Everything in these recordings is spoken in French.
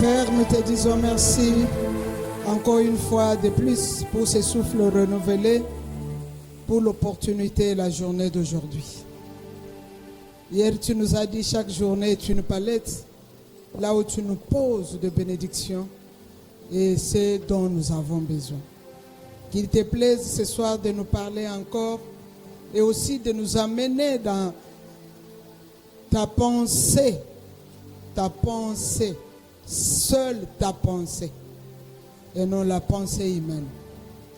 Père, nous te disons merci encore une fois de plus pour ce souffle renouvelé, pour l'opportunité et la journée d'aujourd'hui. Hier, tu nous as dit chaque journée est une palette, là où tu nous poses de bénédictions, et c'est dont nous avons besoin. Qu'il te plaise ce soir de nous parler encore et aussi de nous amener dans ta pensée, seule ta pensée, et non la pensée humaine.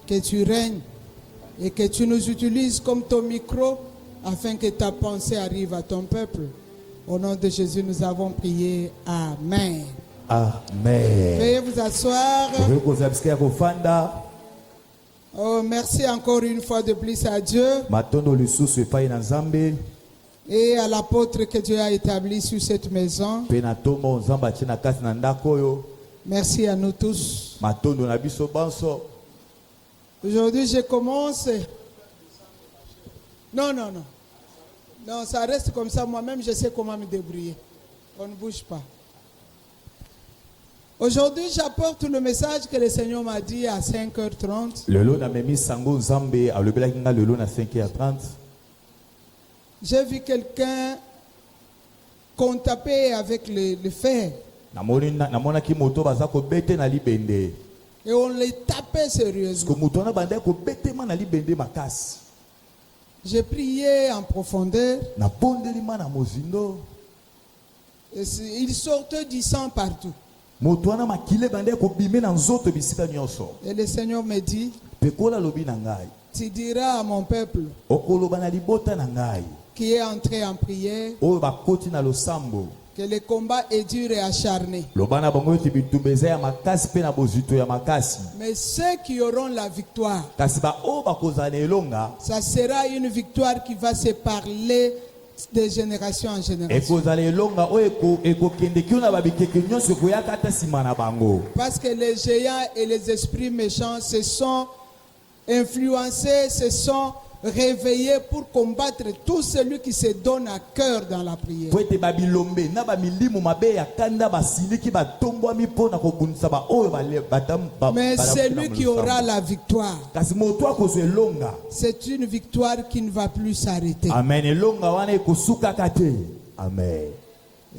Que tu règnes et que tu nous utilises comme ton micro afin que ta pensée arrive à ton peuple. Au nom de Jésus, nous avons prié. Amen. Amen. Veuillez vous asseoir. Oh, merci encore une fois de plus à Dieu et à l'apôtre que Dieu a établi sur cette maison. Merci à nous tous. Aujourd'hui, je commence. Non, ça reste comme ça. Moi-même, je sais comment me débrouiller. On ne bouge pas. Aujourd'hui, j'apporte le message que le Seigneur m'a dit à 5h30. J'ai vu quelqu'un qu'on tapait avec le fer. Et on les tapait sérieusement. J'ai prié en profondeur. Et il sortait du sang partout. Et le Seigneur me dit, tu diras à mon peuple qui est entré en prière que le combat est dur et acharné. Mais ceux qui auront la victoire, ça sera une victoire qui va se parler de génération en génération. Parce que les géants et les esprits méchants se sont influencés, se sont réveillés pour combattre tout celui qui se donne à cœur dans la prière. Mais celui qui aura la victoire, c'est une victoire qui ne va plus s'arrêter. Amen.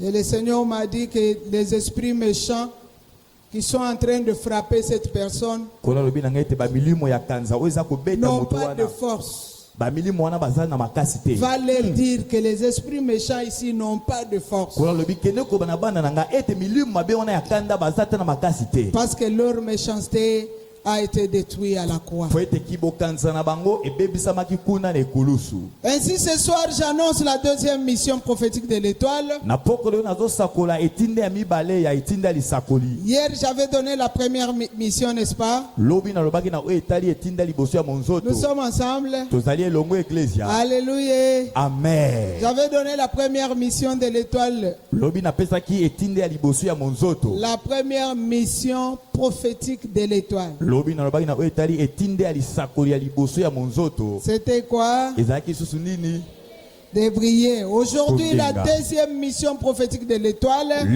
Et le Seigneur m'a dit que les esprits méchants qui sont en train de frapper cette personne n'ont pas de force. Va leur dire que les esprits méchants ici n'ont pas de force. Parce que leur méchanceté a été détruite à la croix. Ainsi ce soir j'annonce la deuxième mission prophétique de l'étoile. Hier j'avais donné la première mission, n'est-ce pas? Nous sommes ensemble. Alléluia. Amen. J'avais donné la première mission de l'étoile. La première mission prophétique de l'étoile. C'était quoi? De briller. Aujourd'hui, la deuxième mission prophétique de l'étoile,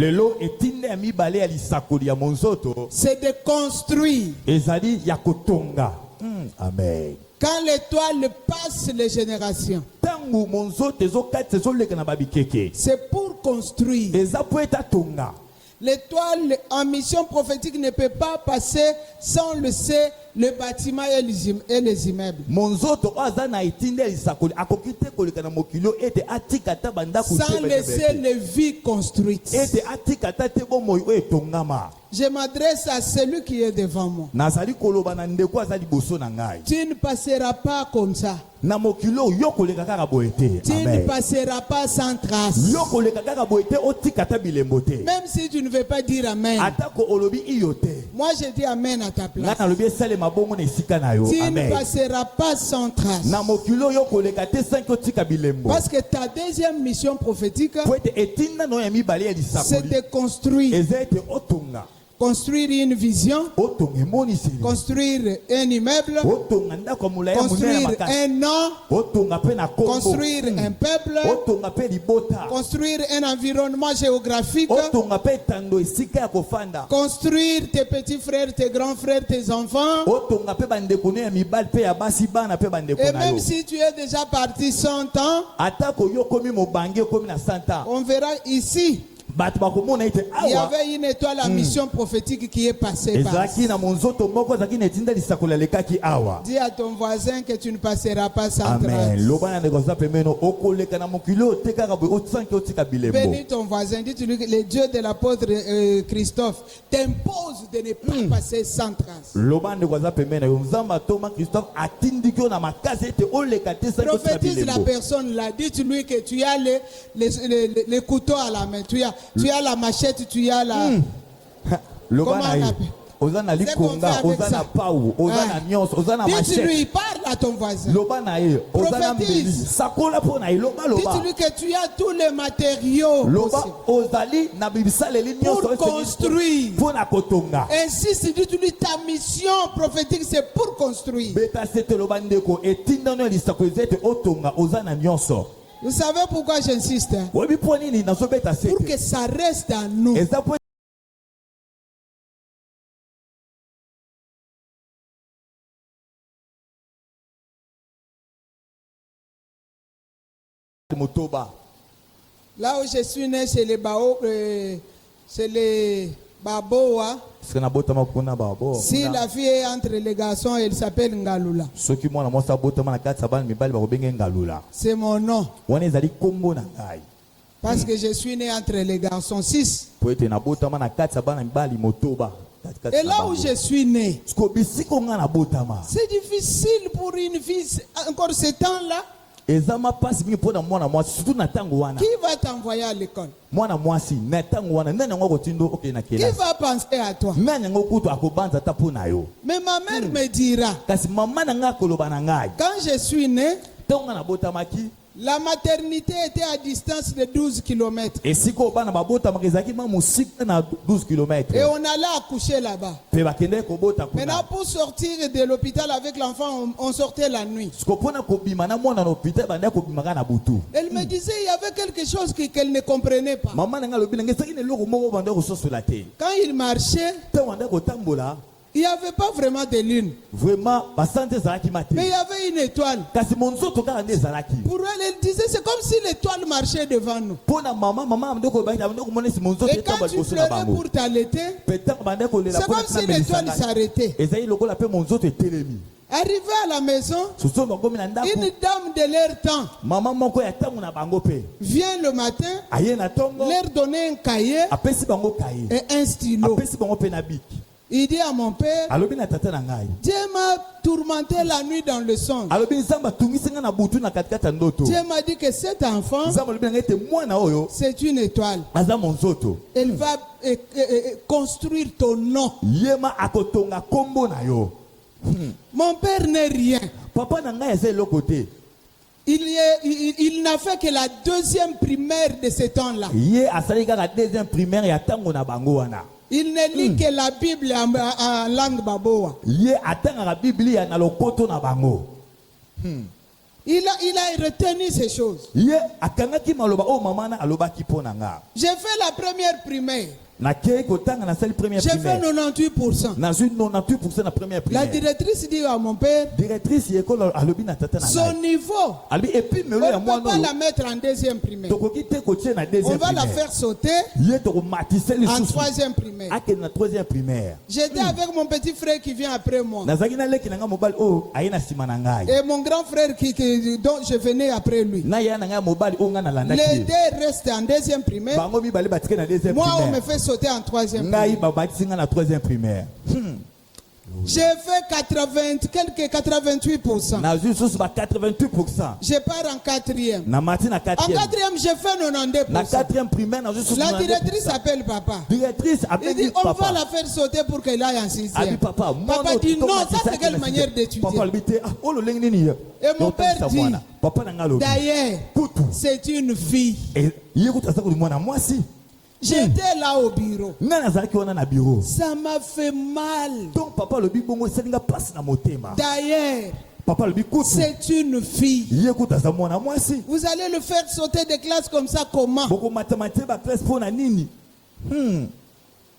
c'est de construire. Amen. Quand l'étoile passe les générations, c'est pour construire. L'étoile en mission prophétique ne peut pas passer sans laisser le bâtiment et les immeubles. Sans laisser les vies construites. Je m'adresse à celui qui est devant moi. Tu ne passeras pas comme ça. Tu ne passeras pas sans trace. Même si tu ne veux pas dire Amen. Moi je dis Amen à ta place. Tu ne passeras pas sans trace. Parce que ta deuxième mission prophétique, c'est de construire. construire une vision, otonga emoniseli, construire un immeuble, otonga ndako ya molayi ya monene ya construire makasi, un nom, otonga mpe na kombo, construire un peuple, otonga mpe libota, construire un environnement géographique, otonga mpe etando esika ya kofanda, construire tes petits frères, tes grands frères, tes enfants. otonga mpe bandeko no ya mibali mpe ya basi bana mpe bandeko Et na même yo. si tu es déjà parti 100 ans, Atako yo komi mobange komi na 100 ans. on verra ici, Bato bakomona ite il y awa avait une étoile à mission prophétique qui est passée par. ezalaki na monzoto moko ezalaki na etinda lisakola lekaki awa. Dis à ton voisin que tu ne passeras pas sans Amen. trace. Loba na ndeko za pemeno okoleka na mokili otekaka boye osanki otika bilembo. Bénis ton voisin, dis-lui que le Dieu de l'apôtre Christophe t'impose de ne pas passer sans trace. Loba ndeko za pemeno yo nzamba Thomas Christophe atindiki na makasi ete oleka te sanki otika Prophétise la bilembo. personne là, dis-lui que tu as les couteaux à la main, tu as la machette, tu as la... Loba Comment na on ye appelle? oza na C'est qu'on likonga fait avec oza ça. na pau oza na nyonso oza na machette. Dis-lui, parle à ton voisin. Loba na ye oza na Prophétise. mbeli sakola po na ye loba loba. Dis-lui que tu as tous les matériaux Loba possibles ozali na bisaleli nyonso pour construire. pona kotonga. Insiste, dis-lui ta mission prophétique, c'est pour construire. Beta sete loba ndeko etinda no lisako ezete otonga oza na nyonso. Vous savez pourquoi j'insiste, hein? Webi po nini nazo beta Pour sete. que ça reste en nous. Eza po motoba. Là où je suis né, c'est les Baboa. Sina bota makuna babo. Si la fille est entre les garçons, elle s'appelle Ngalula. Soki mwana mwasa bota mana kati sabana mibali bakobenge ngalula. C'est mon nom. Wana ezali kombo na ngai. Parce que je suis né entre les garçons 6. Po ete na bota mana kati sabana mibali motoba. Et là où je suis né, Sko bisiko nga na botama. c'est difficile pour une fille, encore ce temps-là, Ezama pasi mingi pona mwana mwasi surtout na tango wana. qui va t'envoyer à l'école? Mwana mwasi na tango wana nani ngo kotindo okay na Qui kelasi. va penser à toi? Nani ngo kutu akobanza ta pona yo. Mais ma mère me dira, Kasi mama na nga koloba na ngai. quand je suis né, Tonga na botamaki. la maternité était à distance de 12 km. Esiko bana babota makezaki ma musika na 12 km. Et on allait accoucher là-bas. Pe bakende ko bota Maintenant, kuna. pour sortir de l'hôpital avec l'enfant, on sortait la nuit. Sko pona ko bima na mwana na hôpital banda ko bima na butu. Elle me disait il y avait quelque chose qu'elle ne comprenait pas. Mama na nga lobi na ngesaki ne loko moko banda ko sosola te. Quand il marchait, Te wanda ko tambola. il n'y avait pas vraiment de lune. Vraiment basante zalaki mate. Mais il y avait une étoile. Kasi monzoto kaka nde zalaki. Pour elle, elle disait c'est comme si l'étoile marchait devant nous. Pona mama ndeko ba ndeko mona si monzoto Et quand etamba tu liboso na pleurais bango. pour t'allaiter, Peut-être banda ko lela c'est comme si l'étoile s'arrêtait. ezali lokola pe monzoto etelemi. Arrivé à la maison, Soso bango mina ndako. une dame de leur temps Mama moko ya tango na bango pe. vient le matin Aye na tongo. leur donner un cahier Apesi bango kaye. et un stylo. Apesi bango pe na bik. Il dit à mon père, Alobi na tata na ngai. Dieu m'a tourmenté la nuit dans le songe. Alobi nzamba tungisi nga na butu na katikati ya ndoto. Dieu m'a dit que cet enfant, Nzamba lobi na ngai te mwana oyo c'est une étoile. aza monzoto. Elle va construire ton nom. Yema akotonga kombo na yo. Mon père n'est rien. Papa na ngai eza eloko te. Il n'a fait que la deuxième primaire de ce temps-là. Ye asali kaka deuxième primaire ya tango na bango wana. Il ne lit que la Bible en langue baboa. Ye atangaka Biblia na lokoto na bango. Il a retenu ces choses. Ye akangaki maloba o mama na alobaki pona nga. J'ai fait la première primaire. Na kei kotanga na sali première J'ai fait primaire. 98%. Na zui 98% na première La primaire. directrice dit à mon père, Directrice yekolo alobi na tata na son ngai. niveau, Alobi epi on melo ya ne peut mwana pas oyo. la mettre en deuxième primaire. Tokoki te kotie na On deuxième va la primaire. faire sauter Ye toko matise en lisusu. troisième primaire. Ake na troisième primaire. J'étais avec mon petit frère qui vient après moi. Nazaki na leki na nga mobali o aye na sima na ngai. Et mon grand frère dont je venais après lui. Na ya na nga mobali o nga na Les landaki. deux restent en deuxième primaire. Bango mibale batike na deuxième Moi, on me primaire. fait sauter en troisième Ngai primaire. babatisi nga na troisième primaire. J'ai fait 88%. Na zui susu ba 88%. Je pars en quatrième. Na mati na En quatrième. quatrième, j'ai fait Na 92%. quatrième primaire na zui susu. La directrice appelle papa. Directrice Il appelle dit, on va papa. la faire sauter pour qu'elle aille en Abi sixième. papa, Papa dit, non, ça c'est quelle manière d'étudier. Papa lui dit, ah, oh le lengi nini. Et mon père dit, papa na ngalo. D'ailleurs, Kutu. c'est une fille. Et yekuta sa ko mwana mwasi. J'étais là au bureau. nga nazalaki wana na bureau Ça m'a fait mal. donc papa lobi bongo esalinga mpasi na motema D'ailleurs, papa lobi kutu c'est une fille. ye kutu aza mwana mwasi Vous allez le faire sauter de classe comme ça, comment? bokomatama te baklasse mpo na nini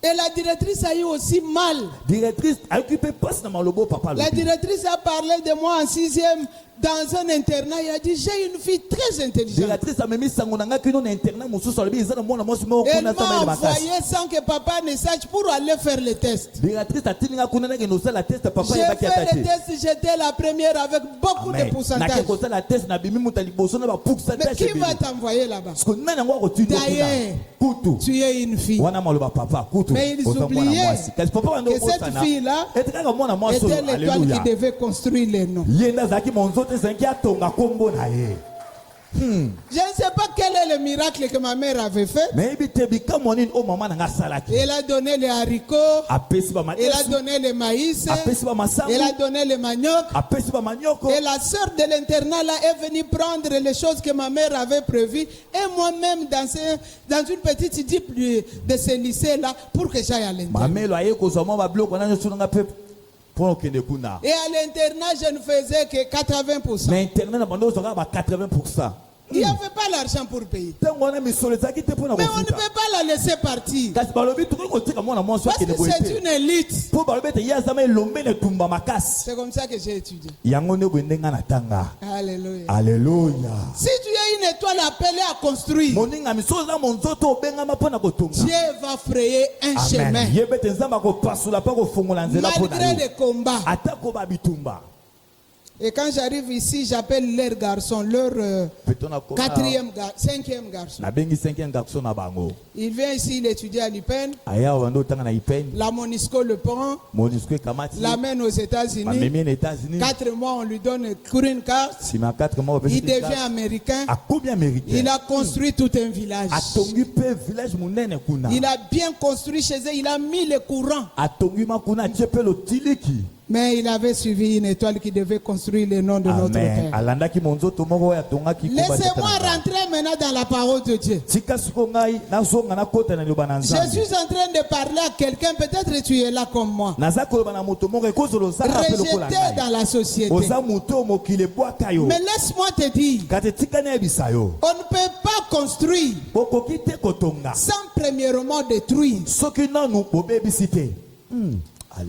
Et la directrice a eu aussi mal. directrice ayoki mpe mpasi na malobo papa La lobi directrice a parlé de moi en 6e dans un internat. Il a dit, j'ai une fille très intelligente. directrice amemi sango na nga kino na internat mosusu alobi eza na mwana mwasi moko Elle kuna m'a atama ele makasi envoyé sans que papa ne sache pour aller faire le test. directrice atilinga kuna nakende osala test papa J'ai yebaki ata fait le te test, j'étais la première avec beaucoup de nake pourcentage. kosala test na bimi moto ya liboso na Mais bapourcentage qui va ebele t'envoyer là-bas? parceke nani yango akotindi D'ailleurs, kuna kutu tu es une fille. wana maloba papa kutu Mais ils oza mwana oubliaient mwasi kasi papa bando que cette okosana fille-là ete kaka mwana mwasi oyo était l'étoile alleluya qui devait construire les noms. ye nde azalaki monzoto ezalaki atonga kombo na ye Je ne sais pas quel est le miracle que ma mère avait fait. nayebi te bikamwa nini oyo mama nanga asalaki Elle a donné les haricots, apesi elle a bamadesu donné les maïs, apesi bamasangu elle a donné les maniocs. apesi bamanioko Et la sœur de l'internat là est venue prendre les choses que ma mère avait prévues. Et moi-même dans une petite jeep de ce lycée là pour que j'aille à l'internat. mamelo aye kozwa mwa babiloko wana nyonso nanga mpe mpo na okende kuna Et à l'internat, je ne faisais que 80%. na internet na bando ozwaka ba 80%. Il n'y avait pas l'argent pour payer. ntango wana misolo ezalaki te mpo na Mais on ne kofika peut pas la laisser partir. kasi balobi tokoki kotika mwana mwasi Parce akende que boye c'est te une élite. mpo balobi ete ye azama elombe na etumba makasi C'est comme ça que j'ai étudié. yango nde boye ndenga na tanga Alléluia. alleluya Si tu es une étoile appelée à construire, moninga misolo oza monzoto obengama mpo na kotonga Dieu va frayer un chemin. amen yeba ete nzambe akopasula mpe akofongola nzela mpo na Malgré yo les combats. atako babitumba Et quand j'arrive ici, j'appelle leur garçon, leur cinquième garçon. nabengi 5e garçon na bango Il vient ici, il étudie à l'IPEN. aya bando otanga na ipeni La Monisco le prend, monisco ekamati l'amène aux États-Unis. bamemi na états-unis 4 mois, on lui donne green card. nsima 4 mois Il devient américain. akomi américain Il a construit tout un village. atongi mpe village monene kuna Il a bien construit chez eux. Il a mis le courant. atongi makuna atie mpe lotiliki Mais il avait suivi une étoile qui devait construire le nom de notre amen Père. alandaki monzoto moko oyo atongaki Laissez-moi rentrer maintenant dans la parole de Dieu. tika siko ngai nazonga nakota na liloba na Je nzambe suis en train de parler à quelqu'un. Peut-être tu es là comme moi. naza koloba na moto moko ekozolo ozala mpe lokola Rejeté ngai dans la société. oza moto oyo mokili ebwaka yo Mais laisse-moi te dire, kati tika nayebisa yo on ne peut pas construire bokoki te kotonga sans premièrement détruire. soki nanu bobebisi te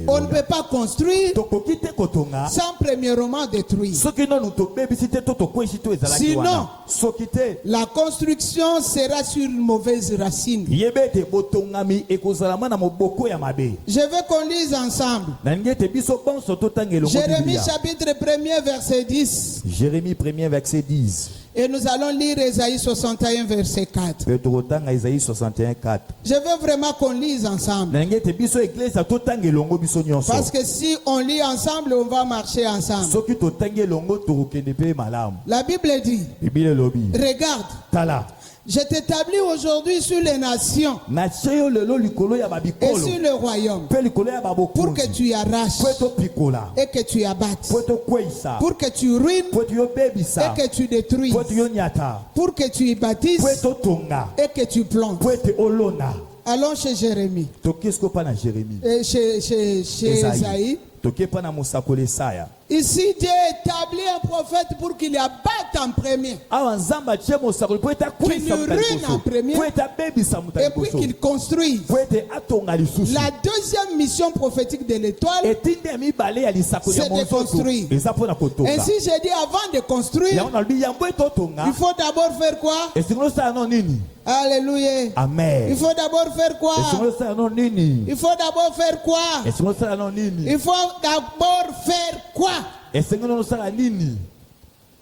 On ne peut pas construire tokoki te kotonga sans premièrement détruire. soki nanu tobebisi te to tokwesi to ezalaki Sinon, wana soki te la construction sera sur une mauvaise racine. yeba ete botongami ekozala mwana moboko ya mabe Je veux qu'on lise ensemble. nalingi ete biso bonso totanga elongo Jérémie Biblia. chapitre 1er verset 10. Jérémie 1er verset 10 Et nous allons lire Ésaïe 61 verset 4. mpe tokotanga Isaïe 61 4 Je veux vraiment qu'on lise ensemble. nalingi ete biso eglise totanga elongo biso nyonso Parce que si on lit ensemble, on va marcher ensemble. soki totangi elongo tokokende mpe malamu La Bible dit, biblia elobi regarde, tala je t'établis aujourd'hui sur les nations natie yo lelo likolo ya et babikolo sur le royaume mpe likolo ya pour que babokonzi tu y arraches mpo etopikola et que tu abattes, mpo etokweyisa pour que tu ruines mpo ete yobebisa et que tu détruises, mpo ete yonyata pour que tu y mpo bâtisses etotonga et que tu plantes. mpo ete olona Allons chez Jérémie, toki esiko mpa na jérémie et chez Esaïe. toki mpa na mosakoli esaya Ici, Dieu établit un prophète pour qu'il abatte en premier awa nzambe atie mosakoli mpo ete akweyisa moto ya ruine en liboso premier. mpo ete abebisa moto ya et puis liboso qu'il construise. mpo ete atonga lisusu La deuxième mission prophétique de l'étoile, etindi ya mibale ya lisakoli ya c'est de monzoto construire. eza mpo na kotonga ainsi j'ai dit avant de construire, yango nalobi yango etotonga il faut d'abord faire quoi? esengeli osala no nini Alléluia. Il amen faut d'abord faire quoi? esengeli osala no nini Il faut d'abord faire quoi? esengeli osala no nini Il faut d'abord faire quoi? esengeli osala nini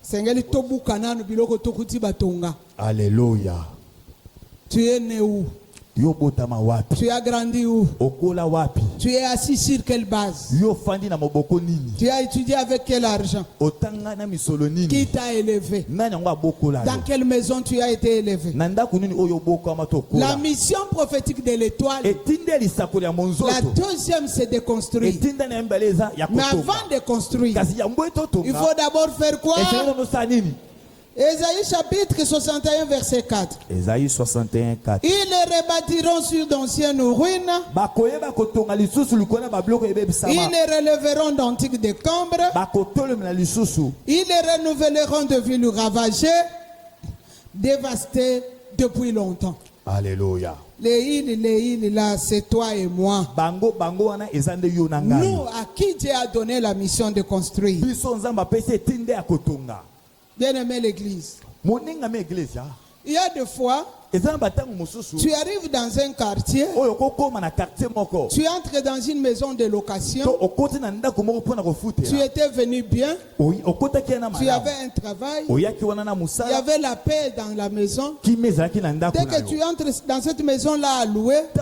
Sengeli tobuka nanu biloko tokuti batonga. alleluya Tu es né où? yo botama wapi Tu as grandi où? okola wapi Tu es assis sur quelle base? yo fandi na moboko nini Tu as étudié avec quel argent? otanga na misolo Qui nini t'a élevé? nani yango abokola Dans yo quelle maison tu as été élevé? na ndako nini oyo obokama La tokola mission prophétique de l'étoile, etindi ya lisakoli ya la monzoto deuxième c'est de construire. etinda na yembele eza ya Mais kotonga avant de construire, kasi yango il etotonga faut d'abord faire quoi? esengeli osala nini Ésaïe chapitre 61 verset 4. Ésaïe 61, 4. Ils les rebâtiront sur d'anciennes ruines. Ils les relèveront d'antiques décombres. Ils les renouvelleront de villes ravagées, dévastées depuis longtemps. Alléluia. Les îles là, c'est toi et moi. Nous, à qui Dieu a donné la mission de construire. Bien aimé l'église. Il y a des fois, tu arrives dans un quartier, tu entres dans une maison de location, tu étais venu bien, tu avais un travail, il y avait la paix dans la maison. Dès que tu entres dans cette maison-là à louer, les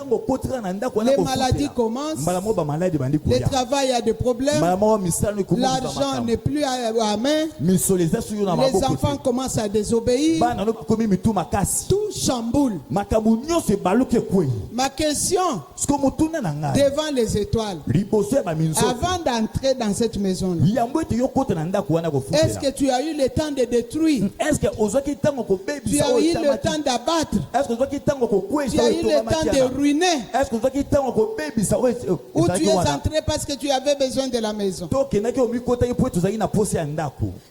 maladies commencent, le travail a des problèmes, l'argent n'est plus à main, les enfants commencent à désobéir, tout chamboule. Ma question devant les étoiles, avant d'entrer dans cette maison-là, est-ce que tu as eu le temps de détruire? Tu as eu le temps d'abattre? Tu as eu le temps de ruiner? Ou tu es entré parce que tu avais besoin de la maison?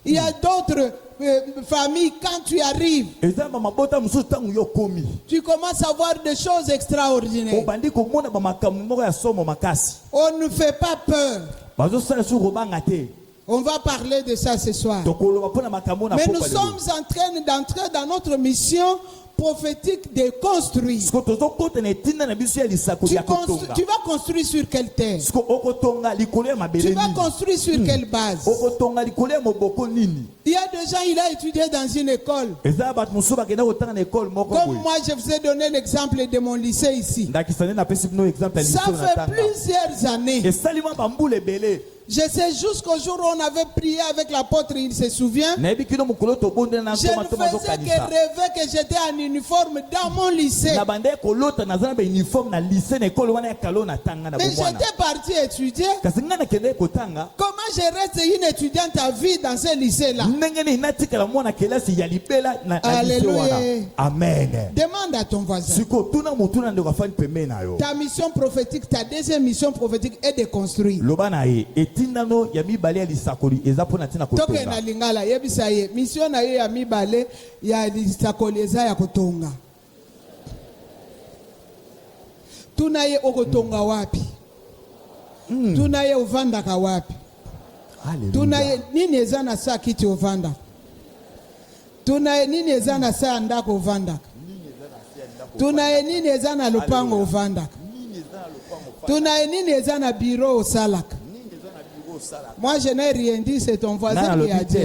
Il y a d'autres famille, quand tu arrives, tu commences à voir des choses extraordinaires. On ne fait pas peur. On va parler de ça ce soir. Mais nous sommes en train d'entrer dans notre mission prophétique de construire. Tu vas construire sur quelle terre? Tu vas construire sur quelle base? Il y a des gens, il a étudié dans une école. Comme moi, je vous ai donné l'exemple de mon lycée ici. Ça fait plusieurs années. Je sais jusqu'au jour où on avait prié avec l'apôtre, il se souvient. Je ne faisais que rêver que j'étais en uniforme dans mon lycée. Mais j'étais parti étudier. Comment je reste une étudiante à vie dans ce lycée-là? Alléluia. Amen. Demande à ton voisin. Ta mission prophétique, ta deuxième mission prophétique est de construire. Toke na lingala yebisa ye mission na ye ya mibale ya lisakoli eza ya kutonga. Tunaye okotonga wapi? Tunaye uvandaka wapi? Tunaye nini eza na saa kiti uvandaka? Tunaye nini eza na saa ndako uvandaka? Tunaye nini eza na lupango uvandaka? Tunaye nini eza na bureau osalaka? Moi je n'ai rien dit, c'est ton voisin qui a dit.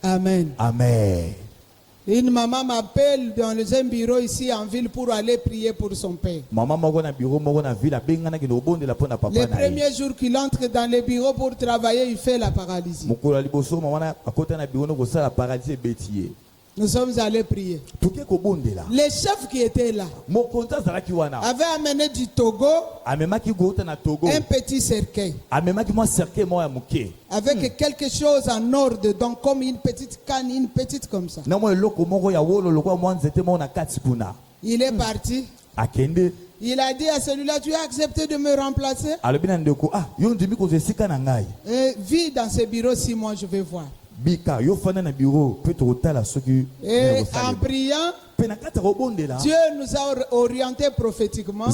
Amen. Amen. Une maman m'appelle dans un bureau ici en ville pour aller prier pour son père. Le premier jour qu'il entre dans le bureau pour travailler, il fait la paralysie. Nous sommes allés prier. Le chef qui était là avait amené du Togo un petit cercueil avec quelque chose en or dedans, comme une petite canne, une petite comme ça. Il est parti. Il a dit à celui-là, tu as accepté de me remplacer? Vis dans ce bureau 6 mois, je vais voir. Et en priant, Dieu nous a orientés prophétiquement.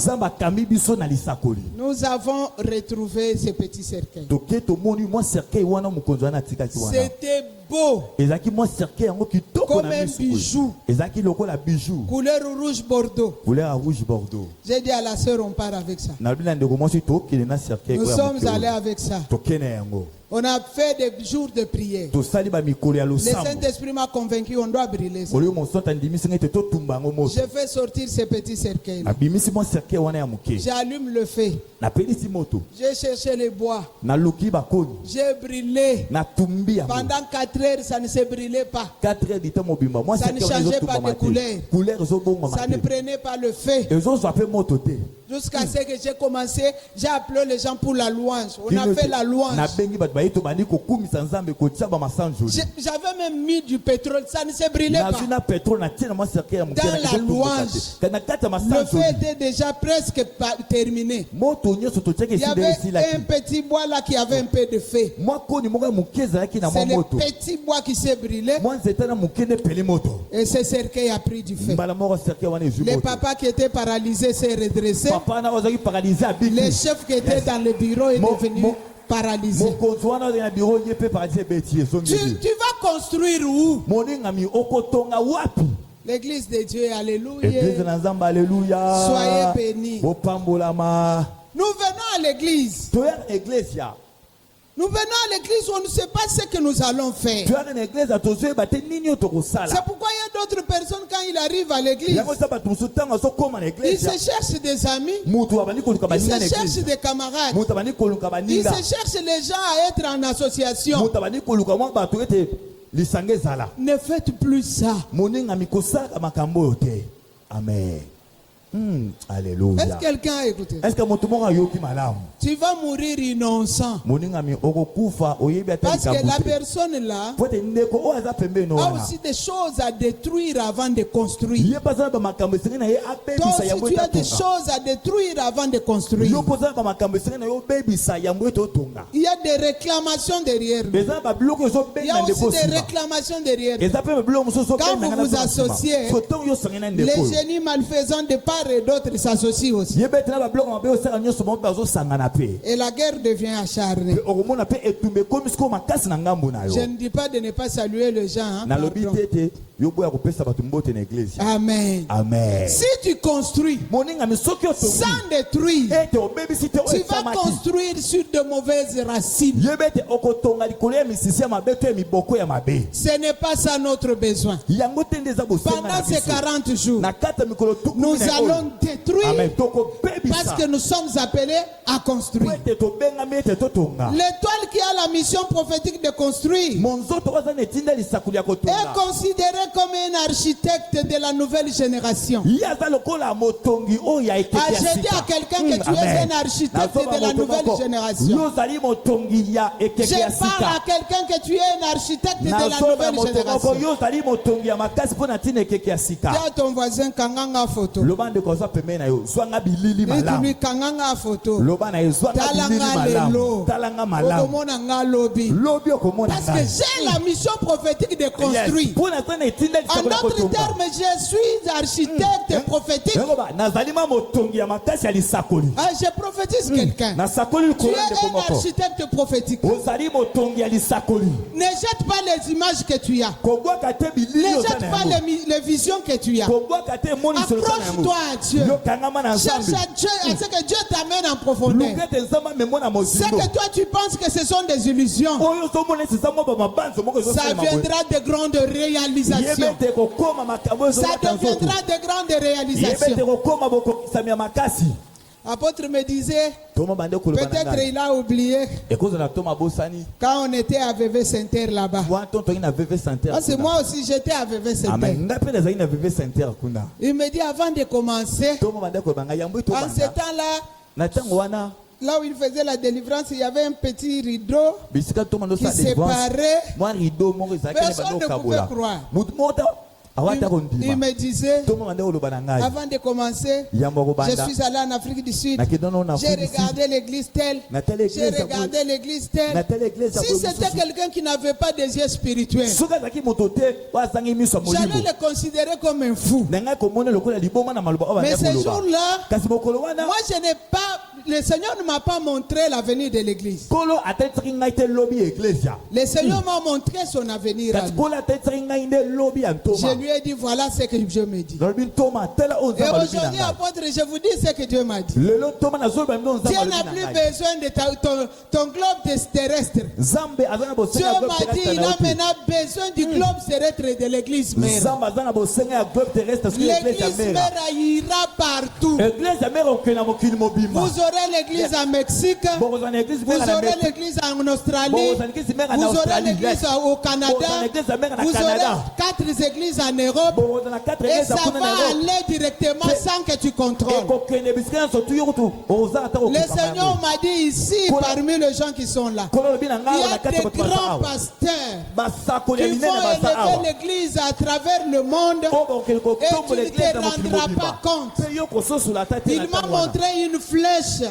Nous avons retrouvé ce petit cercueil. C'était beau, comme un bijou, couleur rouge bordeaux. J'ai dit à la sœur, on part avec ça. Nous sommes allés avec ça. On a fait des jours de prière. Le Saint-Esprit m'a convaincu, on doit brûler ça. Je fais sortir ces petits cercueils. J'allume le feu. J'ai cherché les bois. J'ai brûlé. Pendant 4 heures, ça ne se brûlait pas. Ça ne changeait pas de couleur. Ça ne prenait pas le feu. Jusqu'à ce que j'ai commencé, j'ai appelé les gens pour la louange. On a fait la louange. J'avais même mis du pétrole, ça ne s'est brûlé pas. Dans la louange, le feu était déjà presque terminé. Il y avait un petit bois là qui avait un peu de feu. C'est le petit bois qui s'est brûlé. Et ce cercueil a pris du feu. Le papa qui était paralysé s'est redressé. Le chef qui était dans le bureau est devenu paralysé. Tu vas construire où? L'église de Dieu, alléluia. Soyez bénis. Nous venons à l'église. Nous venons à l'église où on ne sait pas ce que nous allons faire. C'est pourquoi il y a d'autres personnes quand ils arrivent à l'église, ils se cherchent des amis, ils se cherchent des camarades, ils se cherchent les gens à être en association. Ne faites plus ça. Amen. Alléluia. Est-ce que quelqu'un a écouté? Tu vas mourir innocent. Parce que la personne là a aussi des choses à détruire avant de construire. Donc si tu as des choses à détruire avant de construire, il y a des réclamations derrière nous. Il y a aussi des réclamations derrière nous. Quand vous vous associez, les génies malfaisants de part et d'autres s'associent aussi. Et la guerre devient acharnée. Je ne dis pas de ne pas saluer les gens. Hein, Amen. Amen. Si tu construis sans détruire, tu vas construire sur de mauvaises racines. Ce n'est pas ça notre besoin. Pendant ces 40 jours, nous allons détruire parce que nous sommes appelés à construire. L'étoile qui a la mission prophétique de construire est considérée comme un architecte de la nouvelle génération. J'ai dit à quelqu'un que tu es un architecte de la nouvelle génération. Je parle à quelqu'un que tu es un architecte de la nouvelle génération. Dis à ton voisin Kanganga photo. Dis-lui Kanganga photo. Talanga lelo. Okomona nga lobi. Parce que j'ai la mission prophétique de construire. En d'autres termes, je suis architecte prophétique. Je prophétise quelqu'un. Tu es un architecte prophétique. Ne jette pas les images que tu as. Ne jette pas les visions que tu as. Accroche-toi à Dieu. Cherche à Dieu, à ce que Dieu t'amène en profondeur. C'est que toi tu penses que ce sont des illusions. Ça viendra de grandes réalisations. Ça deviendra de grandes réalisations. L'apôtre me disait, peut-être il a oublié quand on était à VV Center là-bas. Parce que moi aussi j'étais à VV Center. Il me dit avant de commencer, en ce temps-là, là où il faisait la délivrance, il y avait un petit rideau qui séparait. Personne ne pouvait croire. Il me disait, avant de commencer, je suis allé en Afrique du Sud, j'ai regardé l'église telle, j'ai regardé l'église telle. Si c'était quelqu'un qui n'avait pas des yeux spirituels, j'allais le considérer comme un fou. Mais ce jour-là, moi je n'ai pas, le Seigneur ne m'a pas montré l'avenir de l'église. Le Seigneur m'a montré son avenir à lui. Je lui ai dit, voilà ce que Dieu me dit. Et aujourd'hui, apôtre, je vous dis ce que Dieu m'a dit. Dieu n'a plus besoin de ton globe terrestre. Dieu m'a dit, il a maintenant besoin du globe terrestre de l'église mère. L'église mère ira partout. Vous aurez l'église en Mexique, vous aurez l'église en Australie, vous aurez l'église au Canada, vous aurez 4 églises en Europe, et ça va aller directement sans que tu contrôles. Le Seigneur m'a dit ici, parmi les gens qui sont là, il y a des grands pasteurs qui vont élever l'église à travers le monde et tu ne te rendras pas compte. Il m'a montré une flèche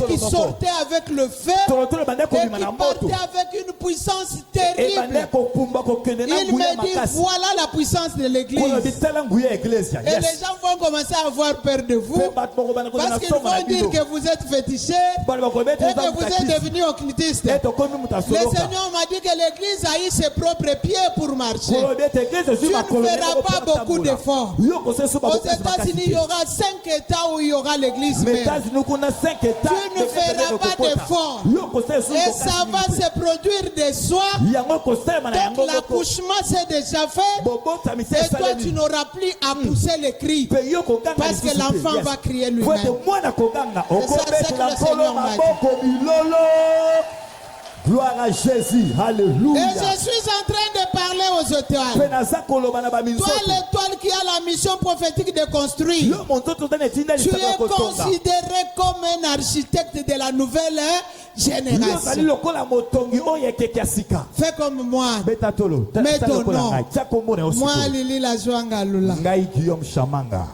qui sortait avec le feu et qui partait avec une puissance terrible. Il me dit, voilà la puissance de l'église. Et les gens vont commencer à avoir peur de vous parce qu'ils vont dire que vous êtes fétichés et que vous êtes devenus occultistes. Le Seigneur m'a dit que l'église a eu ses propres pieds pour marcher. Tu ne feras pas beaucoup d'efforts. Aux États-Unis, il y aura 5 États où il y aura l'église mère. Tu ne feras pas d'efforts. Et ça va se produire des soirs. Donc l'accouchement s'est déjà fait. Et toi, tu n'auras plus à pousser les cris. Parce que l'enfant va crier lui-même. Et ça, c'est que le Seigneur m'a dit. Gloire à Jésus, alléluia. Et je suis en train de parler aux étoiles. Toi, l'étoile qui a la mission prophétique de construire, tu es considéré comme un architecte de la nouvelle génération. Fais comme moi. Mets ton nom. Moi, Lili Lajoanga Lula.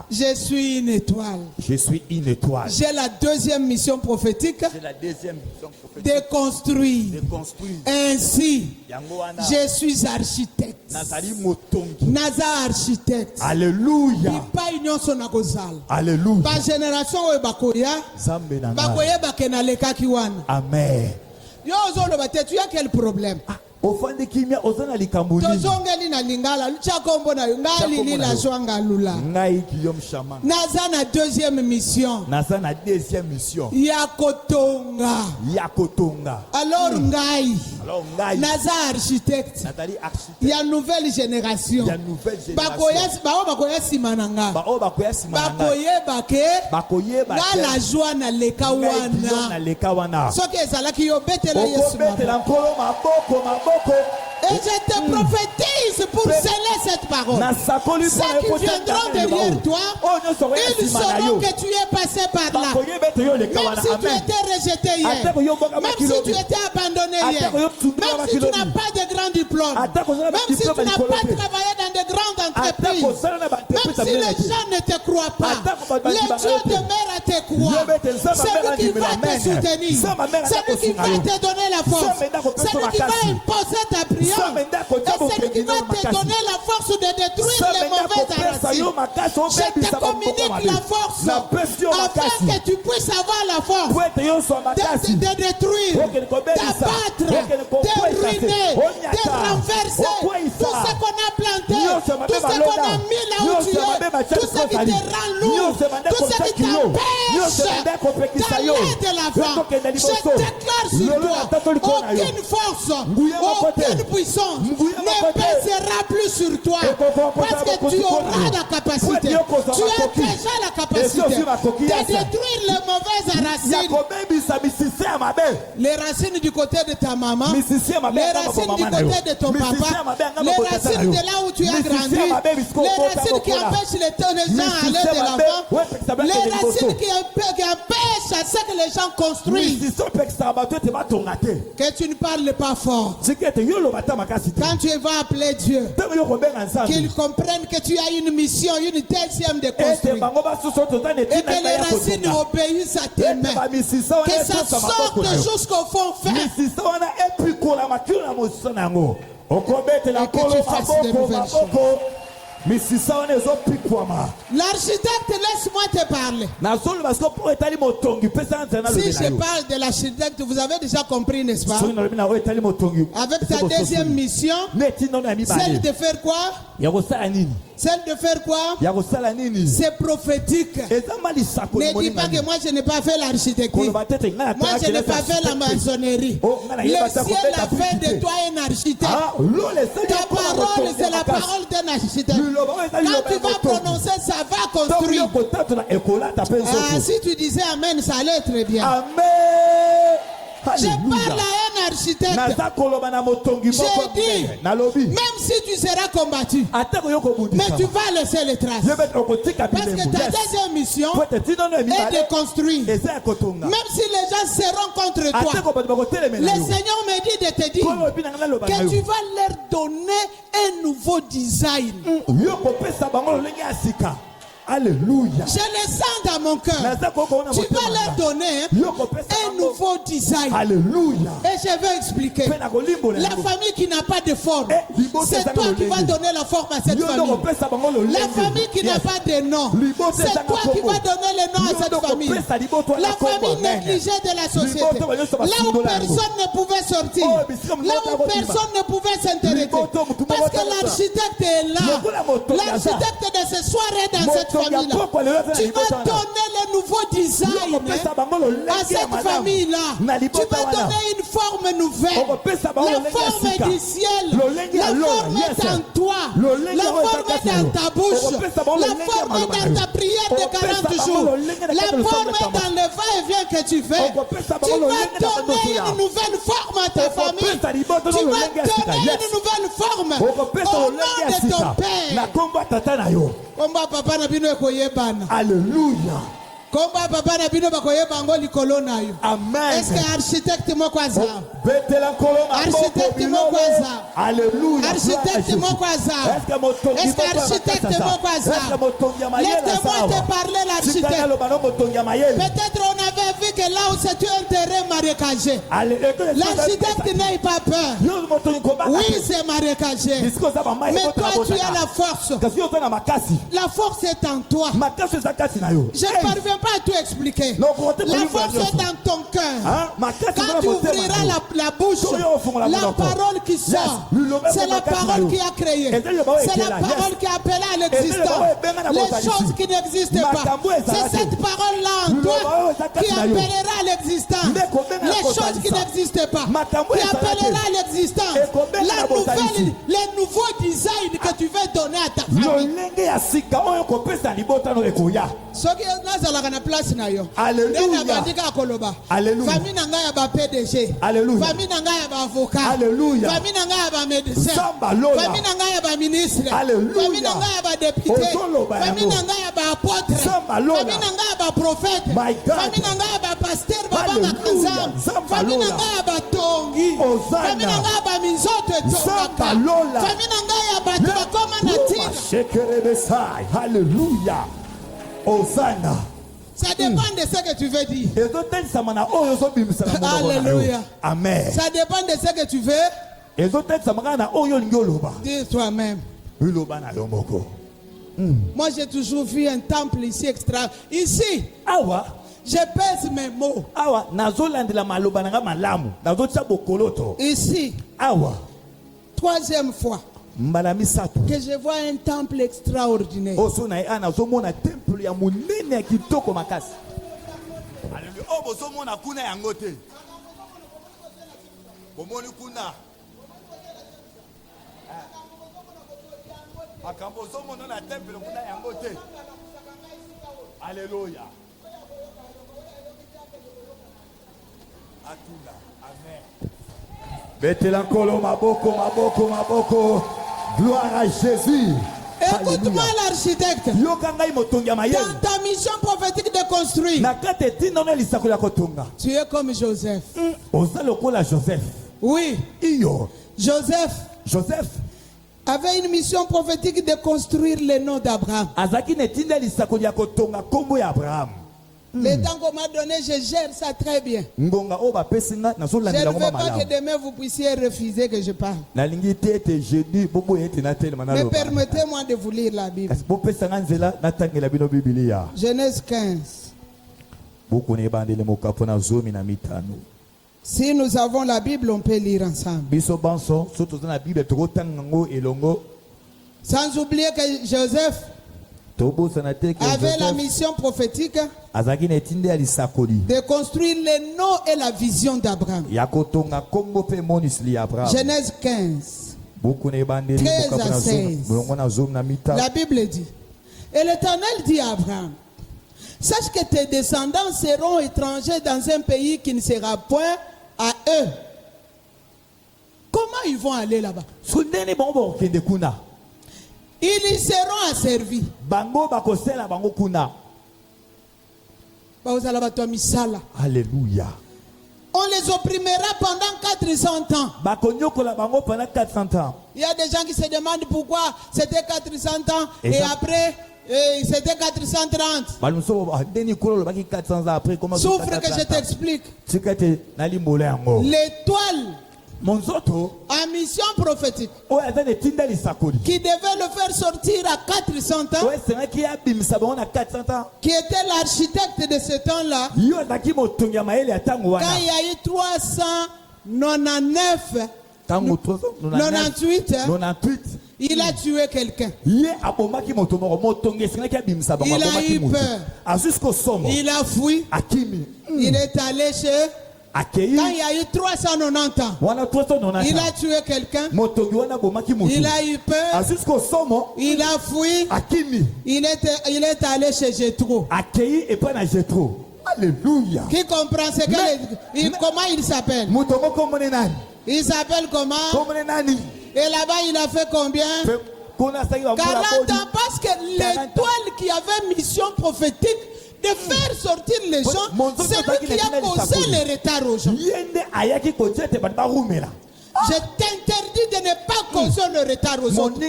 Je suis une étoile. Je suis une étoile. J'ai la deuxième mission prophétique de construire. Ainsi, je suis architecte. Naza architecte. Alléluia. Alléluia. Ba génération oyo bakoya. Bakoya bakena leka kiwana. Amen. Yo ozolo batetu ya quel problème? Ofandi kimia ozana likambuni. Tozongeli na lingala luchakombo na ngali lila zwanga lula. Ngai Guillaume Chamanga. Naza na deuxième mission. Naza na deuxième mission. Yakotonga. Yakotonga. Alors ngai. Naza architecte. Nathalie architecte. Ya nouvelle génération. Ya nouvelle génération. Bakoya simananga. Bakoya simananga. Bakoye bake. La joie na leka wana. Na leka wana. Soki ezalaki yo betela Yesu. Betela nkolo maboko. Et je te prophétise pour sceller cette parole. Ceux qui viendront derrière toi, ils sauront que tu es passé par là. Même si tu étais rejeté hier, même si tu étais abandonné hier, même si tu n'as pas de grand diplôme, même si tu n'as pas travaillé dans de grandes entreprises, même si les gens ne te croient pas, le Dieu demeure à te croire. C'est lui qui va te soutenir, c'est lui qui va te donner la force, c'est lui qui va imposer ta prière. Et c'est lui qui va te donner la force de détruire les mauvaises racines. Je te communique la force afin que tu puisses avoir la force de détruire, d'abattre, de ruiner, de renverser tout ce qu'on a planté, tout ce qu'on a mis là où tu es, tout ce qui te rend lourd, tout ce qui t'empêche d'aller de l'avant. Je déclare sur toi, aucune force, aucune puissance ne pèsera plus sur toi parce que tu auras la capacité. Tu as déjà la capacité de détruire les mauvaises racines. Les racines du côté de ta maman, les racines du côté de ton papa, les racines de là où tu as grandi, les racines qui empêchent les gens à aller de l'avant, les racines qui empêchent à ce que les gens construisent. Que tu ne parles pas fort. Quand tu vas appeler Dieu, qu'il comprenne que tu as une mission, une deuxième de construire. Et que les racines obéissent à tes mains. Que ça sorte jusqu'au fond fin. Et que tu fasses de nouvelles choses. L'architecte, laisse-moi te parler. Si je parle de l'architecte, vous avez déjà compris, n'est-ce pas? Avec ta deuxième mission, celle de faire quoi? Celle de faire quoi? C'est prophétique. Ne dis pas que moi je n'ai pas fait l'architecture. Moi je n'ai pas fait la maçonnerie. Le ciel a fait de toi un architecte. Ta parole, c'est la parole d'un architecte. Quand tu vas prononcer, ça va construire. Si tu disais Amen, ça allait très bien. Amen. Je parle à un architecte. J'ai dit, même si tu seras combattu, mais tu vas laisser les traces. Parce que ta deuxième mission est de construire. Même si les gens seront contre toi, le Seigneur me dit de te dire que tu vas leur donner un nouveau design. Alléluia. Je le sens dans mon cœur. Tu vas leur donner un nouveau design. Alléluia. Et je vais expliquer. La famille qui n'a pas de forme, c'est toi qui vas donner la forme à cette famille. La famille qui n'a pas de nom, c'est toi qui vas donner le nom à cette famille. La famille négligée de la société, là où personne ne pouvait sortir, là où personne ne pouvait s'intéresser. Parce que l'architecte est là. L'architecte de ce soir est dans cette famille-là. Tu vas donner le nouveau design à cette famille-là. Tu vas donner une forme nouvelle. La forme du ciel. La forme est en toi. La forme est dans ta bouche. La forme est dans ta prière de 40 jours. La forme est dans le va-et-vient que tu fais. Tu vas donner une nouvelle forme à ta famille. Tu vas donner une nouvelle forme au nom de ton Père. Combat papa na bino ekoyebana. Alléluia. Combat papa na bino bakoyeba ngo likolo na yo. Amen. Est-ce que architecte moko aza? Architecte moko aza? Alléluia. Architecte moko aza? Est-ce que architecte moko aza? Laisse-moi te parler l'architecte. Peut-être on avait vu que là où c'est un terrain marécagé, l'architecte n'ait pas peur. Oui, c'est marécagé. Mais toi tu as la force. La force est en toi. Je ne parviens pas à tout expliquer. La force est dans ton cœur. Quand tu ouvriras la bouche, la parole qui sort, c'est la parole qui a créé. C'est la parole qui a appelé à l'existence les choses qui n'existent pas. C'est cette parole-là en toi qui appellera à l'existence les choses qui n'existent pas. Qui appellera à l'existence la nouvelle, les nouveaux designs que tu veux donner à ta famille. Alléluia. Alléluia. Famille nanga ya ba PDG. Alléluia. Famille nanga ya ba avocat. Alléluia. Famille nanga ya ba médecin. Sambalola. Famille nanga ya ba ministre. Alléluia. Famille nanga ya ba député. Famille nanga ya ba apôtre. Sambalola. Famille nanga ya ba prophète. My God. Famille nanga ya ba pasteur baba Alléluia. makanza. Famille nanga ya ba tongi. Hosanna. Famille nanga ya ba minzoto etongaka. Sambalola. Famille nanga ya ba bakoma na tina. Alléluia. Hosanna. Ça dépend de ce que tu veux dire. Alléluia. Amen. Ça dépend de ce que tu veux. Dis toi-même. Moi j'ai toujours vu un temple ici extra. Ici. Je pèse mes mots. Ici. Troisième fois que je vois un temple extraordinaire. Alléluia. Amen. Betelakolo maboko maboko maboko. Gloire à Jésus. Écoute-moi l'architecte. Dans ta mission prophétique de construire, tu es comme Joseph. Oui. Joseph avait une mission prophétique de construire le nom d'Abraham. Le temps qu'on m'a donné, je gère ça très bien. Je ne veux pas que demain vous puissiez refuser que je parle. Mais permettez-moi de vous lire la Bible. Genèse 15. Si nous avons la Bible, on peut lire ensemble. Sans oublier que Joseph avait la mission prophétique de construire les noms et la vision d'Abraham. Genèse 15, 13 à 16. La Bible dit, et l'Éternel dit à Abraham, sache que tes descendants seront étrangers dans un pays qui ne sera point à eux. Comment ils vont aller là-bas? Ils y seront asservis. Alléluia. On les opprimera pendant 400 ans. Il y a des gens qui se demandent pourquoi c'était 400 ans et après c'était 430. Souffre que je t'explique. L'étoile en mission prophétique qui devait le faire sortir à 400 ans, qui était l'architecte de ce temps-là, quand il y a eu 98, il a tué quelqu'un. Il a eu peur. Il a fui. Il est allé chez... Quand il y a eu 390 ans, il a tué quelqu'un. Il a eu peur. Il a fui. Il est allé chez Jétro. Alléluia. Qui comprend ce comment il s'appelle? Il s'appelle comment? Et là-bas, il a fait combien? 40 ans, parce que l'étoile qui avait mission prophétique de faire sortir les gens, c'est lui qui a causé le retard aux gens. Je t'interdis de ne pas causer le retard aux autres. Ne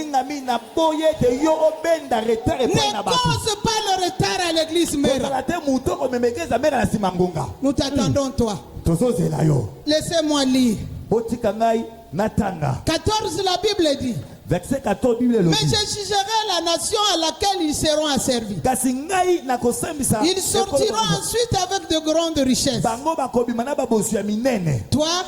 cause pas le retard à l'église mère. Nous t'attendons toi. Laissez-moi lire. 14, la Bible dit. Verset 14, Bible mais je jugerai la nation à laquelle ils seront asservis. Ils sortiront ensuite avec de grandes richesses. Toi,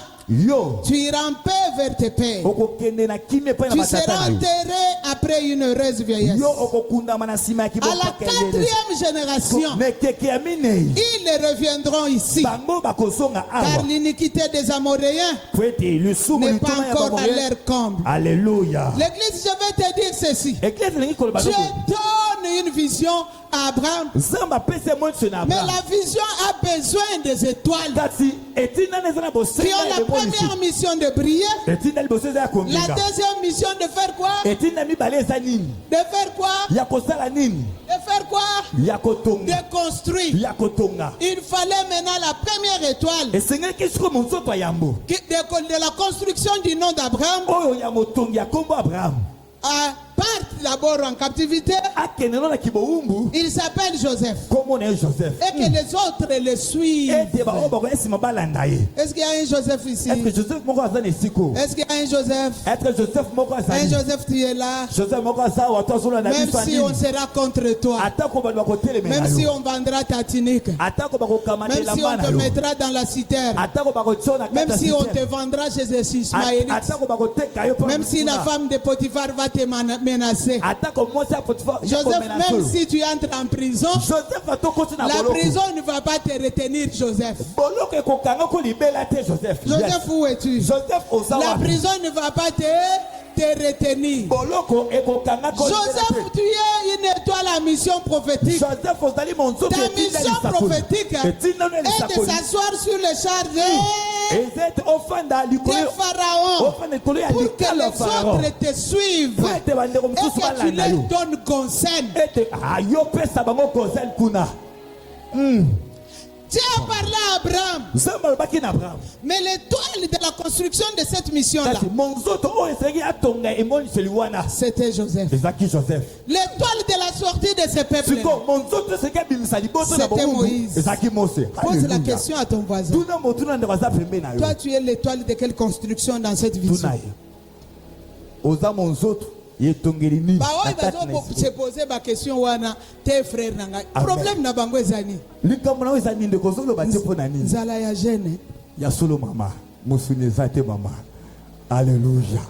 tu iras en paix vers tes pères. Tu seras enterré après une heureuse vieillesse. À la 4e génération, ils reviendront ici. Car l'iniquité des Amoréens n'est pas encore à leur comble. Alléluia. L'église, je vais te dire ceci. Je donne une vision à Abraham. Mais la vision a besoin des étoiles qui ont la première mission de briller. La deuxième mission de faire quoi? De faire quoi? De faire quoi? De construire. Il fallait maintenant la première étoile de la construction du nom d'Abraham. Part d'abord en captivité. Il s'appelle Joseph. Et que les autres le suivent. Est-ce qu'il y a un Joseph ici? Est-ce qu'il y a un Joseph? Un Joseph, tu es là. Même si on sera contre toi. Même si on vendra ta tunique. Même si on te mettra dans la citerne. Même si on te vendra chez les Ismaélites. Même si la femme de Potiphar va te menacer. Joseph, même si tu entres en prison, la prison ne va pas te retenir, Joseph. Joseph, où es-tu? La prison ne va pas te retenir. Joseph, tu es une étoile à mission prophétique. Ta mission prophétique est de s'asseoir sur le char de Pharaon pour que les autres te suivent et que tu leur donnes conseil. Tu as parlé à Abraham. Mais l'étoile de la construction de cette mission-là, c'était Joseph. L'étoile de la sortie de ce peuple, c'était Moïse. Pose la question à ton voisin. Toi, tu es l'étoile de quelle construction dans cette vision? Se poser ma question wana tes frères nanga problème na bango ezani nzala ya jeune ya solo mama musuni zate mama. Alléluia.